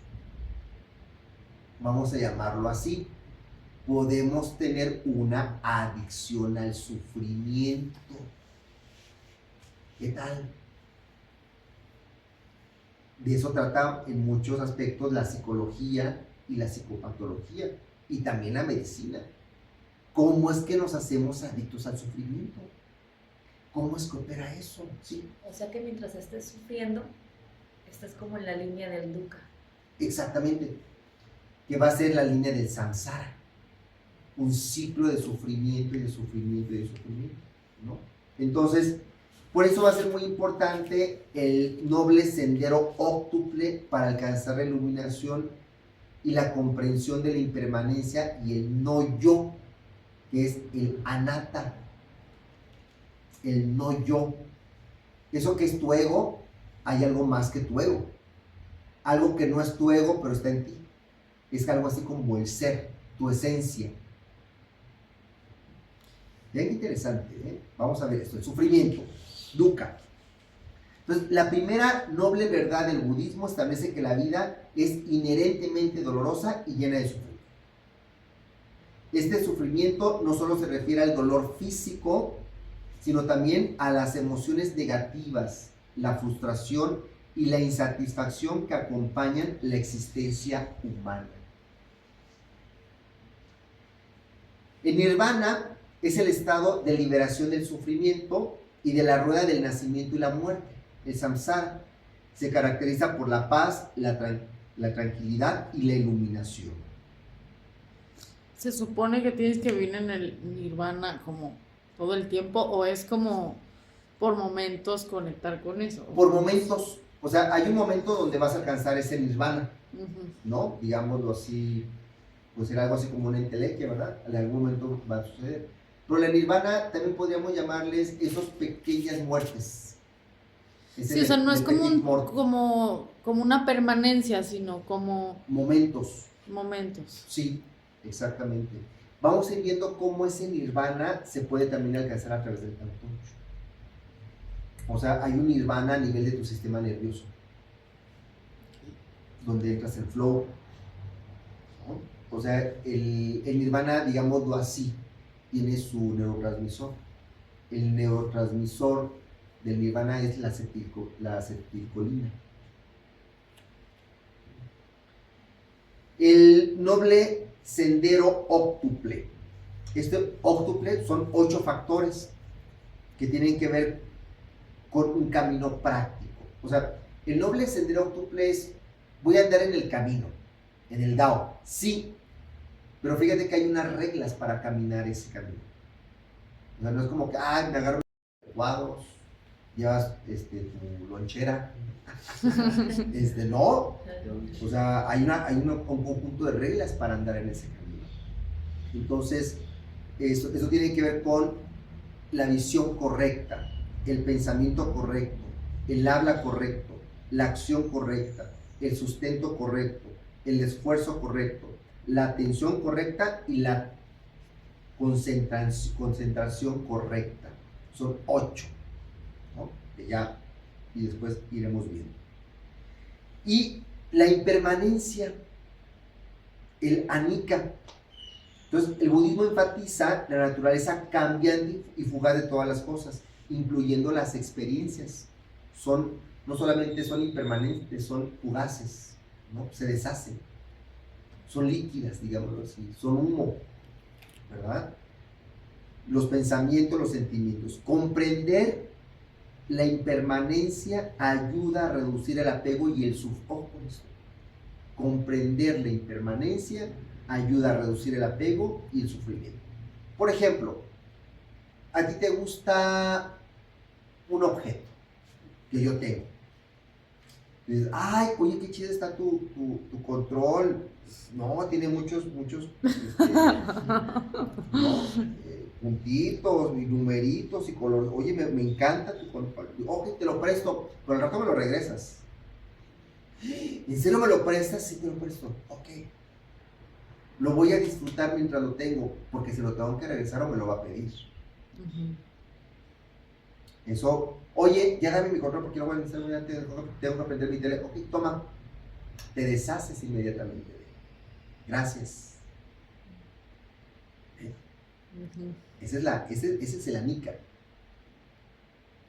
Vamos a llamarlo así. Podemos tener una adicción al sufrimiento. ¿Qué tal? De eso trata en muchos aspectos la psicología y la psicopatología y también la medicina. ¿Cómo es que nos hacemos adictos al sufrimiento? ¿Cómo es que opera eso? ¿Sí? O sea que mientras estés sufriendo, estás como en la línea del dukkha. Exactamente. Que va a ser la línea del samsara. Un ciclo de sufrimiento y de sufrimiento y de sufrimiento, ¿no? Entonces, por eso va a ser muy importante el noble sendero óctuple para alcanzar la iluminación y la comprensión de la impermanencia y el no yo, que es el anatta, el no yo. Eso que es tu ego, hay algo más que tu ego. Algo que no es tu ego, pero está en ti. Es algo así como el ser, tu esencia. Vean qué interesante, ¿eh? Vamos a ver esto, el sufrimiento, dukkha. Entonces, la primera noble verdad del budismo establece que la vida es inherentemente dolorosa y llena de sufrimiento. Este sufrimiento no solo se refiere al dolor físico, sino también a las emociones negativas, la frustración y la insatisfacción que acompañan la existencia humana. El nirvana es el estado de liberación del sufrimiento y de la rueda del nacimiento y la muerte. El samsara se caracteriza por la paz, la tranquilidad y la iluminación. ¿Se supone que tienes que vivir en el nirvana como todo el tiempo o es como por momentos conectar con eso? Por momentos, o sea, hay un momento donde vas a alcanzar ese nirvana, ¿no? Digámoslo así, pues era algo así como una entelequia, ¿verdad? En algún momento va a suceder. Pero la nirvana también podríamos llamarles esas pequeñas muertes. Sí, o sea, no es como una permanencia, sino como momentos. Sí, exactamente. Vamos a ir viendo cómo ese nirvana se puede también alcanzar a través del tantocho. O sea, hay un nirvana a nivel de tu sistema nervioso, donde entras en flow, ¿no? O sea, el nirvana, digámoslo así, tiene su neurotransmisor. El neurotransmisor del nirvana es la acetilcolina. El noble sendero óctuple. Este óctuple son 8 factores que tienen que ver con un camino práctico. O sea, el noble sendero óctuple es, voy a andar en el camino, en el Dao, sí, pero fíjate que hay unas reglas para caminar ese camino. O sea, no es como que, ay, me agarro cuadros, llevas tu lonchera. No. O sea, hay un conjunto de reglas para andar en ese camino. Entonces, eso tiene que ver con la visión correcta, el pensamiento correcto, el habla correcto, la acción correcta, el sustento correcto, el esfuerzo correcto, la atención correcta y la concentración correcta. Son 8, ¿no? Que ya, y después iremos viendo. Y la impermanencia, el anicca. Entonces, el budismo enfatiza la naturaleza cambiante y fugaz de todas las cosas, incluyendo las experiencias. No solamente son impermanentes, son fugaces, ¿no? Se deshacen. Son líquidas, digámoslo así, son humo, ¿verdad? Los pensamientos, los sentimientos. Comprender la impermanencia ayuda a reducir el apego y el sufrimiento. Comprender la impermanencia ayuda a reducir el apego y el sufrimiento. Por ejemplo, a ti te gusta un objeto que yo tengo. Dices, ay, oye, qué chido está tu control. No, tiene muchos, ¿no? Puntitos y numeritos y colores. Oye, me encanta tu control. Ok, te lo presto, pero al rato me lo regresas. ¿En serio me lo prestas? Sí, te lo presto. Ok. Lo voy a disfrutar mientras lo tengo, porque si lo tengo que regresar o me lo va a pedir. Eso, oye, ya dame mi control porque no voy a necesitar, tengo que aprender mi tele. Ok, toma. Te deshaces inmediatamente. Gracias. Ese es el anicca.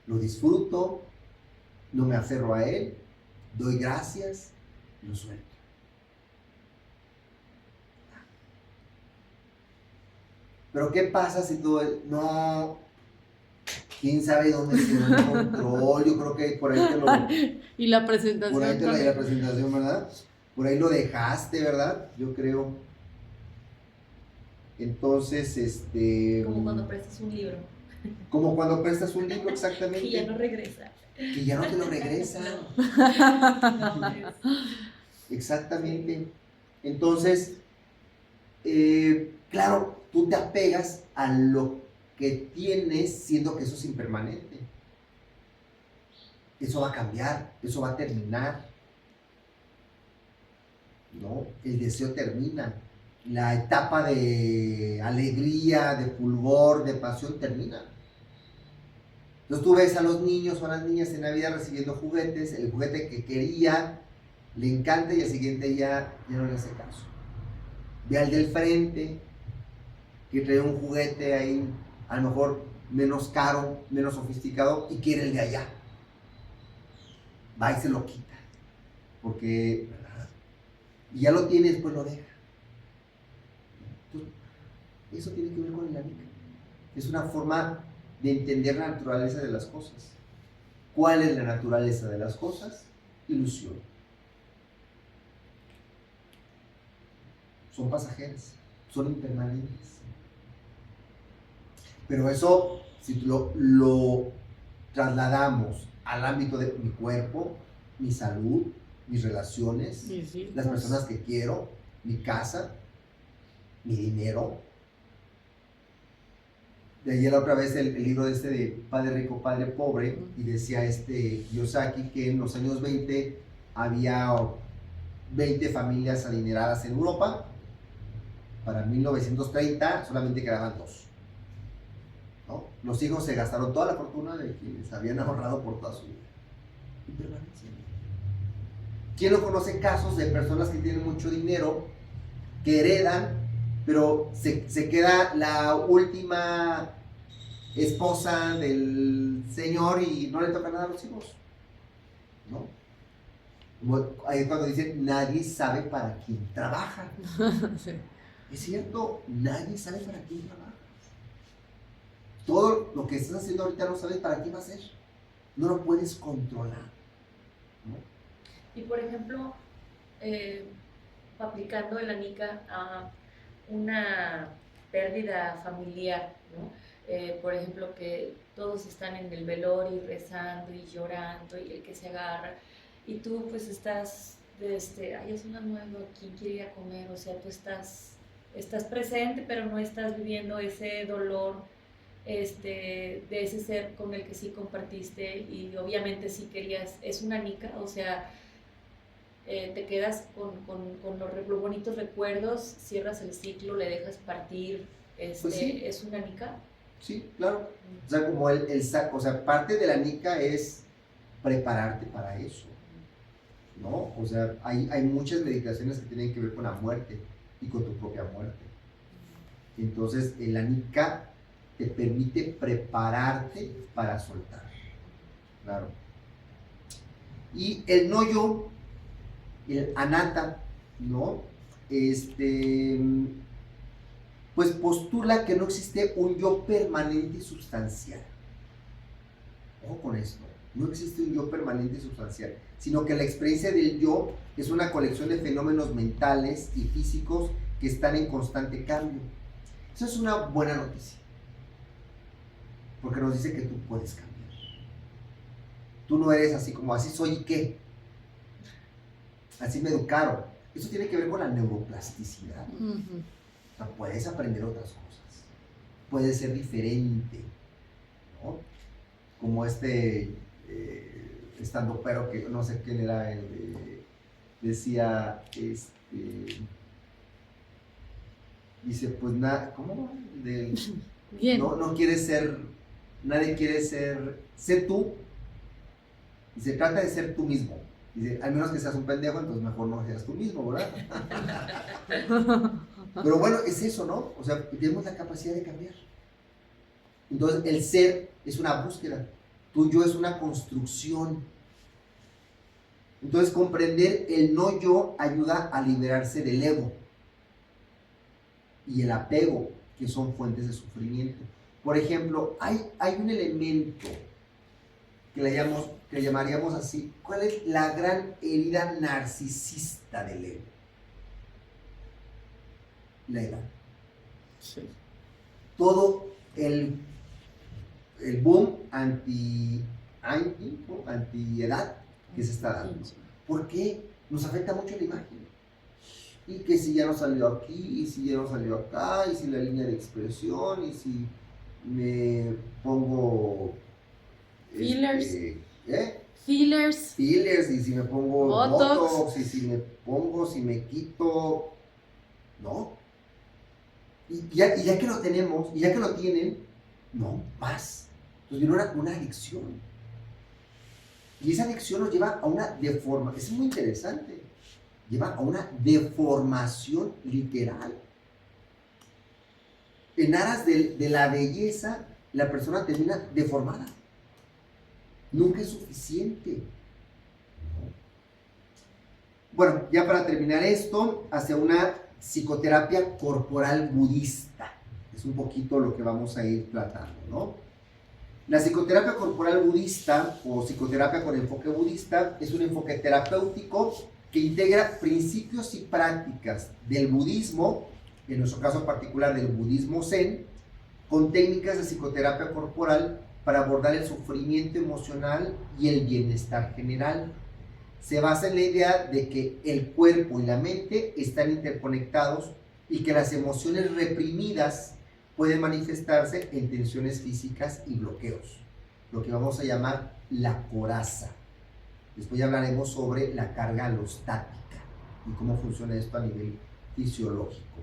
Lo disfruto, no me aferro a él, doy gracias, lo suelto. Pero ¿qué pasa si tú, no, quién sabe dónde quedó el control? Yo creo que por ahí te lo... Y la presentación. Por ahí te la presentación, ¿verdad? Por ahí lo dejaste, ¿verdad? Yo creo. Entonces, Como cuando prestas un libro. Como cuando prestas un libro, exactamente. Y ya no regresa. Y ya no te lo regresa. No, Exactamente. Entonces, claro, tú te apegas a lo que tienes, siendo que eso es impermanente. Eso va a cambiar, eso va a terminar. ¿No? El deseo termina. La etapa de alegría, de fulgor, de pasión termina. Entonces tú ves a los niños o a las niñas en Navidad recibiendo juguetes, el juguete que quería, le encanta y al siguiente ya no le hace caso. Ve al del frente, que trae un juguete ahí, a lo mejor menos caro, menos sofisticado, y quiere el de allá. Va y se lo quita. Porque, ¿verdad? Y ya lo tiene, después lo deja. Entonces, eso tiene que ver con el anicca. Es una forma de entender la naturaleza de las cosas. ¿Cuál es la naturaleza de las cosas? Ilusión. Son pasajeras, son impermanentes. Pero eso, si lo trasladamos al ámbito de mi cuerpo, mi salud, mis relaciones, las personas que quiero, mi casa, mi dinero. De ayer la otra vez el libro de Padre Rico, Padre Pobre, y decía Kiyosaki que en los años 20 había 20 familias adineradas en Europa. Para 1930 solamente quedaban 2. ¿No? Los hijos se gastaron toda la fortuna de quienes habían ahorrado por toda su vida. ¿Quién no conoce casos de personas que tienen mucho dinero, que heredan, pero se queda la última esposa del señor y no le toca nada a los hijos? ¿No? Ahí es cuando dicen, nadie sabe para quién trabaja. Sí. Es cierto, nadie sabe para quién trabaja. Todo lo que estás haciendo ahorita no sabes para quién va a ser. No lo puedes controlar, ¿no? Y por ejemplo, aplicando el anicca a una pérdida familiar, ¿no? por ejemplo, que todos están en el velorio y rezando y llorando y el que se agarra, y tú pues estás, ay, es una nueva, ¿quién quiere ir a comer? O sea, tú estás presente, pero no estás viviendo ese dolor de ese ser con el que sí compartiste y obviamente sí querías, es una nica, o sea, te quedas con los bonitos recuerdos, cierras el ciclo, le dejas partir, Pues sí. es una nica. Sí, claro. O sea, como o sea, parte de la nica es prepararte para eso, ¿no? O sea, hay muchas meditaciones que tienen que ver con la muerte y con tu propia muerte. Entonces, la nica te permite prepararte para soltar, claro. Y el no yo, el anatta, ¿no? Pues postula que no existe un yo permanente y sustancial. Ojo con esto, no existe un yo permanente y sustancial, sino que la experiencia del yo es una colección de fenómenos mentales y físicos que están en constante cambio. Eso es una buena noticia, porque nos dice que tú puedes cambiar. Tú no eres así como así soy y qué. Así me educaron. Eso tiene que ver con la neuroplasticidad. O sea, puedes aprender otras cosas. Puedes ser diferente, ¿no? Como estandopero que no sé quién era, decía, dice, pues nada, ¿cómo? Bien. No quieres ser, nadie quiere sé tú. Dice, trata de ser tú mismo. Dice, al menos que seas un pendejo, entonces mejor no seas tú mismo, ¿verdad? Pero bueno, es eso, ¿no? O sea, tenemos la capacidad de cambiar. Entonces, el ser es una búsqueda. Tu yo es una construcción. Entonces, comprender el no yo ayuda a liberarse del ego y el apego, que son fuentes de sufrimiento. Por ejemplo, hay un elemento que le llamaríamos así. ¿Cuál es la gran herida narcisista del ego? La edad. Sí. Todo el boom anti-edad que se está dando. ¿Por qué? Nos afecta mucho la imagen. Y que si ya no salió aquí, y si ya no salió acá, y si la línea de expresión, y si me pongo Fillers. Fillers, y si me pongo Botox, y si me quito, ¿no? Y ya que lo tenemos, y ya que lo tienen, no, más. Entonces viene una adicción. Y esa adicción nos lleva a una deformación, es muy interesante, lleva a una deformación literal. En aras de la belleza, la persona termina deformada. Nunca es suficiente. Bueno, ya para terminar esto, hacia una psicoterapia corporal budista. Es un poquito lo que vamos a ir tratando, ¿no? La psicoterapia corporal budista o psicoterapia con enfoque budista es un enfoque terapéutico que integra principios y prácticas del budismo, en nuestro caso particular del budismo zen, con técnicas de psicoterapia corporal para abordar el sufrimiento emocional y el bienestar general. Se basa en la idea de que el cuerpo y la mente están interconectados y que las emociones reprimidas pueden manifestarse en tensiones físicas y bloqueos, lo que vamos a llamar la coraza. Después ya hablaremos sobre la carga alostática y cómo funciona esto a nivel fisiológico.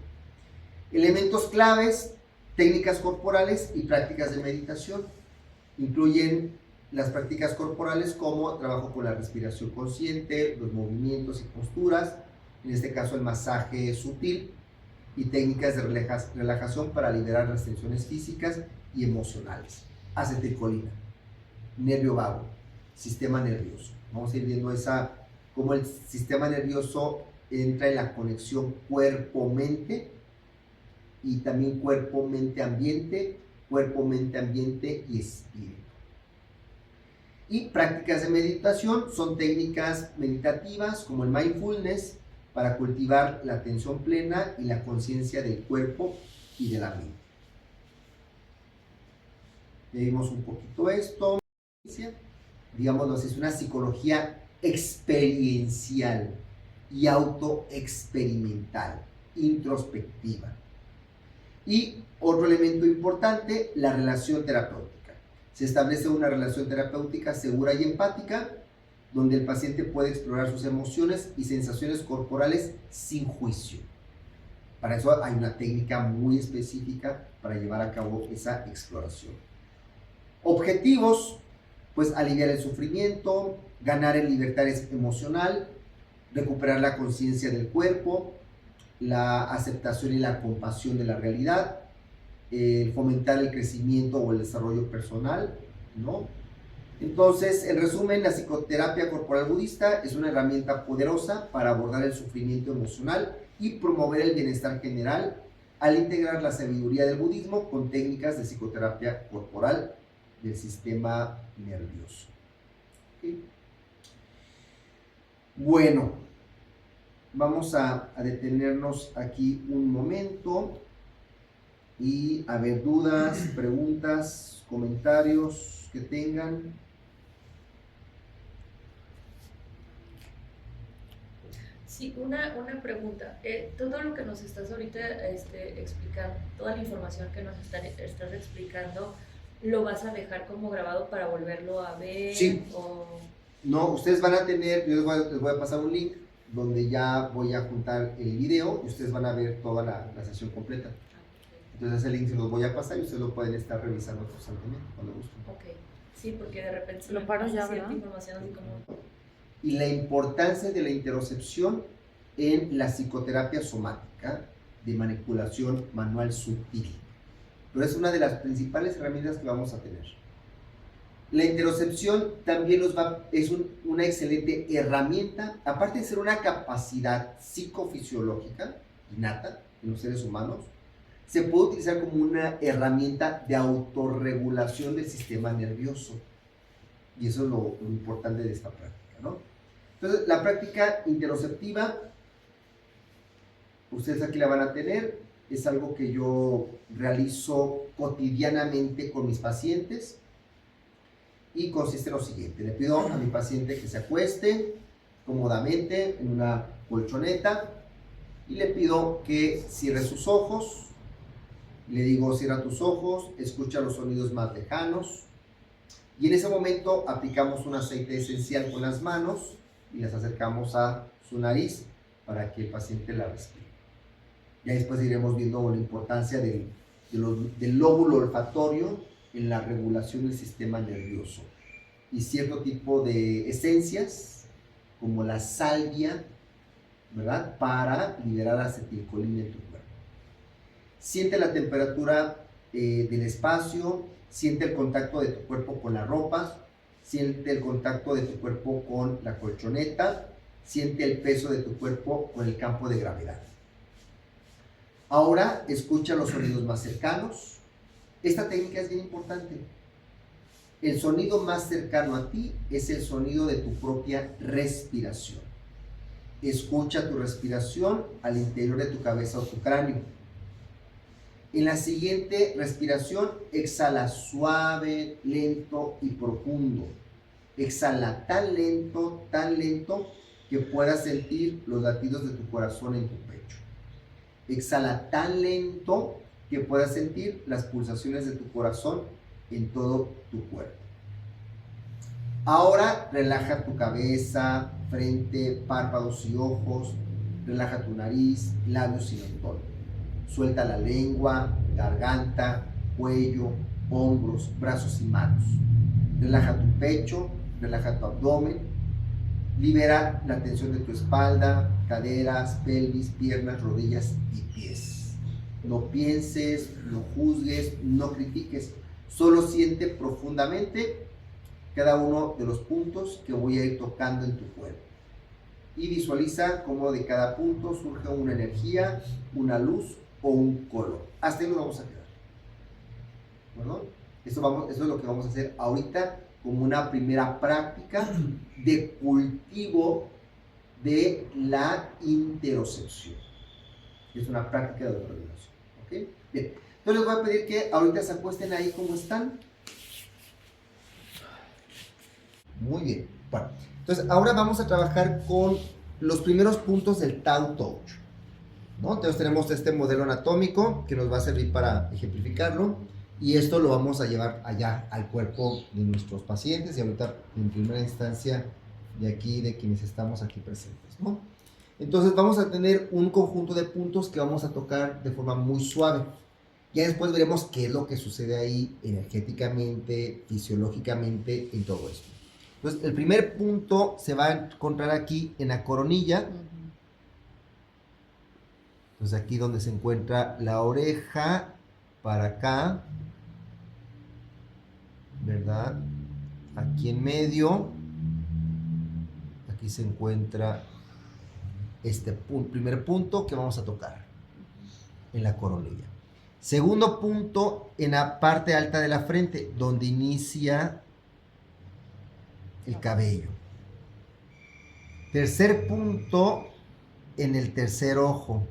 Elementos claves, técnicas corporales y prácticas de meditación. Incluyen las prácticas corporales como trabajo con la respiración consciente, los movimientos y posturas, en este caso el masaje sutil, y técnicas de relajación para liberar las tensiones físicas y emocionales. Acetilcolina, nervio vago, sistema nervioso. Vamos a ir viendo cómo el sistema nervioso entra en la conexión cuerpo-mente y también cuerpo-mente-ambiente, cuerpo-mente-ambiente y espíritu. Y prácticas de meditación son técnicas meditativas como el mindfulness para cultivar la atención plena y la conciencia del cuerpo y de la mente. Ya vimos un poquito esto. Digámoslo así, es una psicología experiencial y autoexperimental, introspectiva. Y otro elemento importante, la relación terapéutica. Se establece una relación terapéutica segura y empática, donde el paciente puede explorar sus emociones y sensaciones corporales sin juicio. Para eso hay una técnica muy específica para llevar a cabo esa exploración. Objetivos, pues aliviar el sufrimiento, ganar en libertad emocional, recuperar la conciencia del cuerpo, la aceptación y la compasión de la realidad, fomentar el crecimiento o el desarrollo personal, ¿no? Entonces, en resumen, la psicoterapia corporal budista es una herramienta poderosa para abordar el sufrimiento emocional y promover el bienestar general al integrar la sabiduría del budismo con técnicas de psicoterapia corporal del sistema nervioso. ¿Okay? Bueno, vamos a detenernos aquí un momento y a ver dudas, preguntas, comentarios que tengan. Sí, una pregunta. Todo lo que nos estás ahorita explicando, toda la información que nos estás explicando, ¿lo vas a dejar como grabado para volverlo a ver? Sí. O... No, ustedes van a tener, yo les voy a pasar un link donde ya voy a juntar el video y ustedes van a ver toda la sesión completa. Entonces ese link se los voy a pasar y ustedes lo pueden estar revisando constantemente cuando gusten. Ok, sí, porque de repente se lo me paro pasa ya, cierta ¿verdad? información así como... Y la importancia de la interocepción en la psicoterapia somática de manipulación manual sutil. Pero es una de las principales herramientas que vamos a tener. La interocepción también es una excelente herramienta, aparte de ser una capacidad psicofisiológica innata en los seres humanos, se puede utilizar como una herramienta de autorregulación del sistema nervioso. Y eso es lo importante de esta práctica, ¿no? Entonces, la práctica interoceptiva, ustedes aquí la van a tener, es algo que yo realizo cotidianamente con mis pacientes y consiste en lo siguiente. Le pido a mi paciente que se acueste cómodamente en una colchoneta y le pido que cierre sus ojos. Le digo, cierra tus ojos, escucha los sonidos más lejanos y en ese momento aplicamos un aceite esencial con las manos y las acercamos a su nariz para que el paciente la respire. Ya después iremos viendo la importancia del lóbulo olfatorio en la regulación del sistema nervioso y cierto tipo de esencias como la salvia, ¿verdad? Para liberar acetilcolina en tu cuerpo. Siente la temperatura del espacio, siente el contacto de tu cuerpo con la ropa, siente el contacto de tu cuerpo con la colchoneta, siente el peso de tu cuerpo con el campo de gravedad. Ahora escucha los sonidos más cercanos. Esta técnica es bien importante. El sonido más cercano a ti es el sonido de tu propia respiración. Escucha tu respiración al interior de tu cabeza o tu cráneo. En la siguiente respiración, exhala suave, lento y profundo. Exhala tan lento que puedas sentir los latidos de tu corazón en tu pecho. Exhala tan lento que puedas sentir las pulsaciones de tu corazón en todo tu cuerpo. Ahora relaja tu cabeza, frente, párpados y ojos. Relaja tu nariz, labios y mentón. Suelta la lengua, garganta, cuello, hombros, brazos y manos. Relaja tu pecho, relaja tu abdomen. Libera la tensión de tu espalda, caderas, pelvis, piernas, rodillas y pies. No pienses, no juzgues, no critiques. Solo siente profundamente cada uno de los puntos que voy a ir tocando en tu cuerpo. Y visualiza cómo de cada punto surge una energía, una luz o un color. Hasta ahí nos vamos a quedar. ¿Bueno? Eso es lo que vamos a hacer ahorita como una primera práctica de cultivo de la interocepción. Es una práctica de autorregulación. ¿Ok? Bien. Entonces les voy a pedir que ahorita se acuesten ahí como están. Muy bien. Bueno, entonces ahora vamos a trabajar con los primeros puntos del Tao Touch, ¿no? Entonces tenemos este modelo anatómico que nos va a servir para ejemplificarlo y esto lo vamos a llevar allá al cuerpo de nuestros pacientes y ahorita en primera instancia de aquí, de quienes estamos aquí presentes, ¿no? Entonces vamos a tener un conjunto de puntos que vamos a tocar de forma muy suave. Ya después veremos qué es lo que sucede ahí energéticamente, fisiológicamente, en todo esto. Entonces, el primer punto se va a encontrar aquí en la coronilla. Entonces, aquí donde se encuentra la oreja, para acá, ¿verdad? Aquí en medio, aquí se encuentra este primer punto que vamos a tocar en la coronilla. Segundo punto, en la parte alta de la frente, donde inicia el cabello. Tercer punto, en el tercer ojo.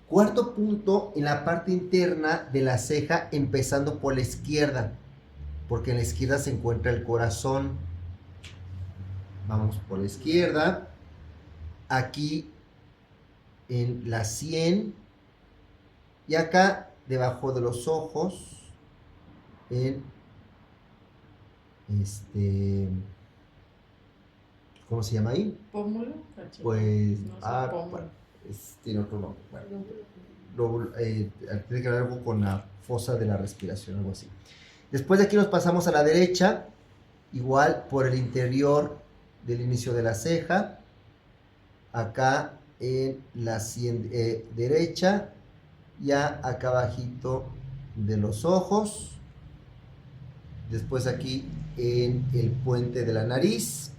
Cuarto punto, en la parte interna de la ceja, empezando por la izquierda, porque en la izquierda se encuentra el corazón. Vamos por la izquierda. Aquí en la sien y acá debajo de los ojos en ¿cómo se llama ahí? ¿Pómulo? Pues no sé, pómulo. bueno, tiene otro nombre. Bueno, tiene que ver algo con la fosa de la respiración, algo así. Después de aquí nos pasamos a la derecha, igual por el interior del inicio de la ceja, acá en la sien derecha, ya acá abajito de los ojos, después aquí en el puente de la nariz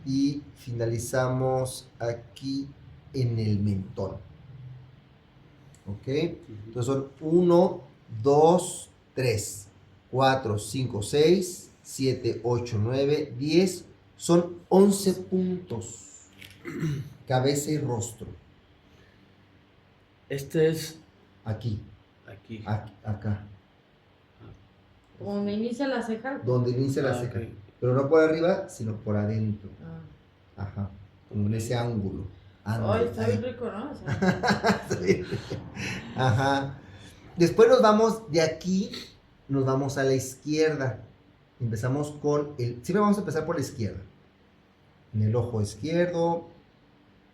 y finalizamos aquí en el mentón. ¿Ok? Entonces son 1, 2, 3, 4, 5, 6, 7, 8, 9, 10. Son 11 puntos. Cabeza y rostro. Este es Aquí. aquí. Acá. ¿Donde inicia la ceja? Donde inicia la ceja. Ok. Pero no por arriba, sino por adentro. Ah. Ajá. Como en ese ángulo. Ay, está bien Ahí. rico, ¿no? O sea, Sí. Ajá. Después nos vamos de aquí, nos vamos a la izquierda. Empezamos con siempre vamos a empezar por la izquierda. En el ojo izquierdo,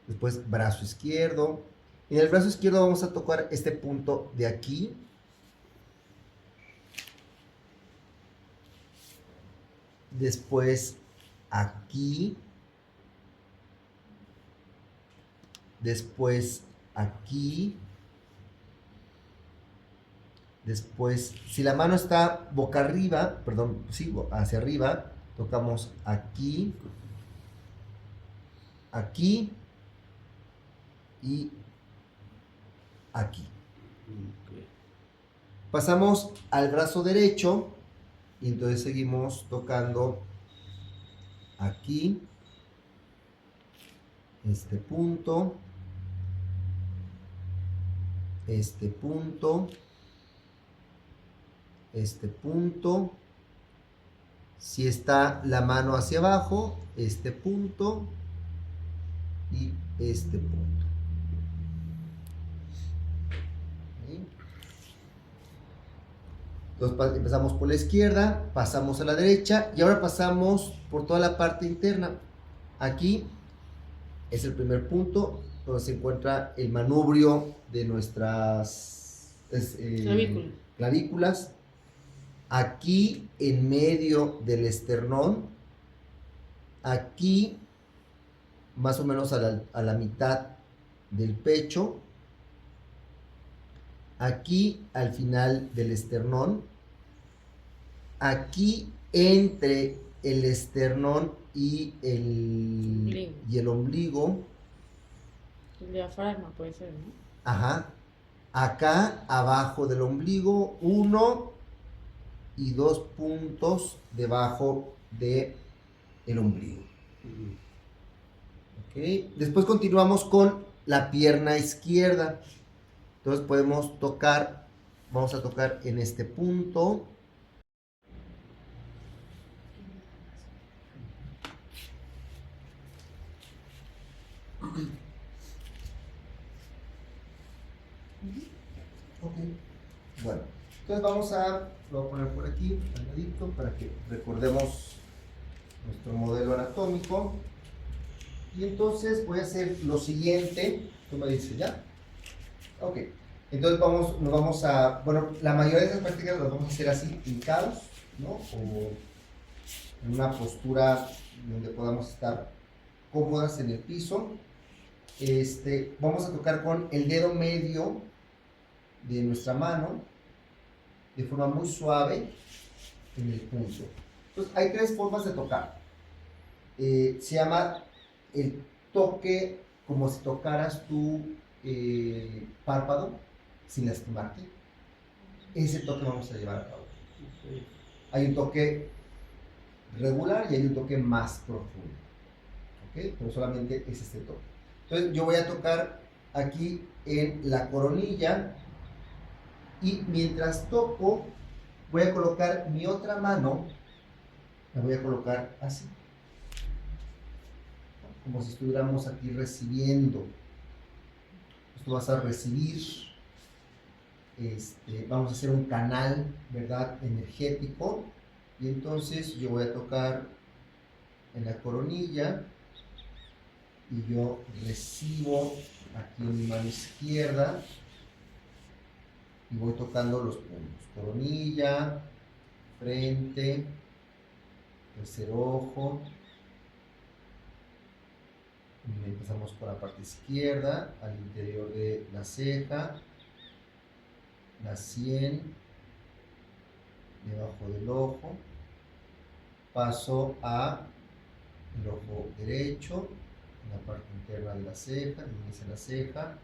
después brazo izquierdo. En el brazo izquierdo vamos a tocar este punto de aquí. Después aquí. Después aquí. Después, si la mano está boca arriba, perdón, sí, hacia arriba, tocamos aquí, aquí y aquí. Ok. Pasamos al brazo derecho y entonces seguimos tocando aquí, este punto, este punto, este punto. Si está la mano hacia abajo, este punto y este punto. ¿Sí? Entonces empezamos por la izquierda, pasamos a la derecha y ahora pasamos por toda la parte interna. Aquí es el primer punto donde se encuentra el manubrio de nuestras clavículas. Aquí en medio del esternón, aquí más o menos a la mitad del pecho, aquí al final del esternón, aquí entre el esternón y el ombligo. El diafragma puede ser, ¿no? Ajá. Acá abajo del ombligo, 1 y 2 puntos debajo de el ombligo. ¿Ok? Después continuamos con la pierna izquierda. Entonces podemos tocar, vamos a tocar en este punto, Entonces lo voy a poner por aquí, al ladito, para que recordemos nuestro modelo anatómico. Y entonces voy a hacer lo siguiente. Tú me dices, ¿ya? Ok. Entonces bueno, la mayoría de esas prácticas las vamos a hacer así, hincados, ¿no? O en una postura donde podamos estar cómodas en el piso. Vamos a tocar con el dedo medio de nuestra mano, de forma muy suave, en el punto. Entonces, hay 3 formas de tocar. Se llama el toque como si tocaras tu párpado sin lastimarte. Ese toque vamos a llevar a cabo. Hay un toque regular y hay un toque más profundo. ¿Ok? Pero solamente es este toque. Entonces yo voy a tocar aquí en la coronilla y mientras toco voy a colocar mi otra mano, la voy a colocar así, como si estuviéramos aquí recibiendo. Tú vas a recibir, vamos a hacer un canal, ¿verdad?, energético, y entonces yo voy a tocar en la coronilla y yo recibo aquí en mi mano izquierda y voy tocando los puntos: coronilla, frente, tercer ojo. Y empezamos por la parte izquierda, al interior de la ceja, la sien, debajo del ojo, paso a el ojo derecho, en la parte interna de la ceja, donde inicia la ceja,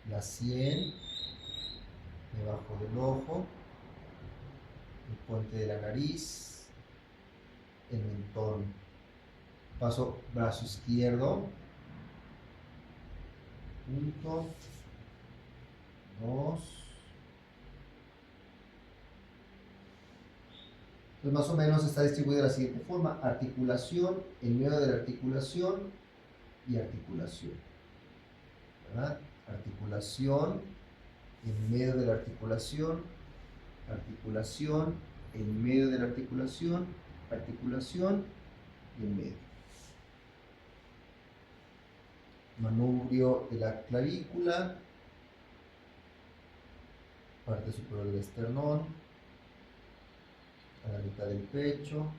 la sien, debajo del ojo, el puente de la nariz, el mentón. Paso brazo izquierdo, punto, 2. Entonces más o menos está distribuido de la siguiente forma: articulación, en medio de la articulación y articulación, ¿verdad? Articulación, en medio de la articulación, articulación, en medio de la articulación, articulación y en medio. Manubrio de la clavícula, parte superior del esternón, a la mitad del pecho,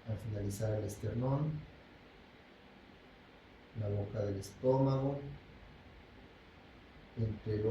al finalizar el esternón, la boca del estómago, entre el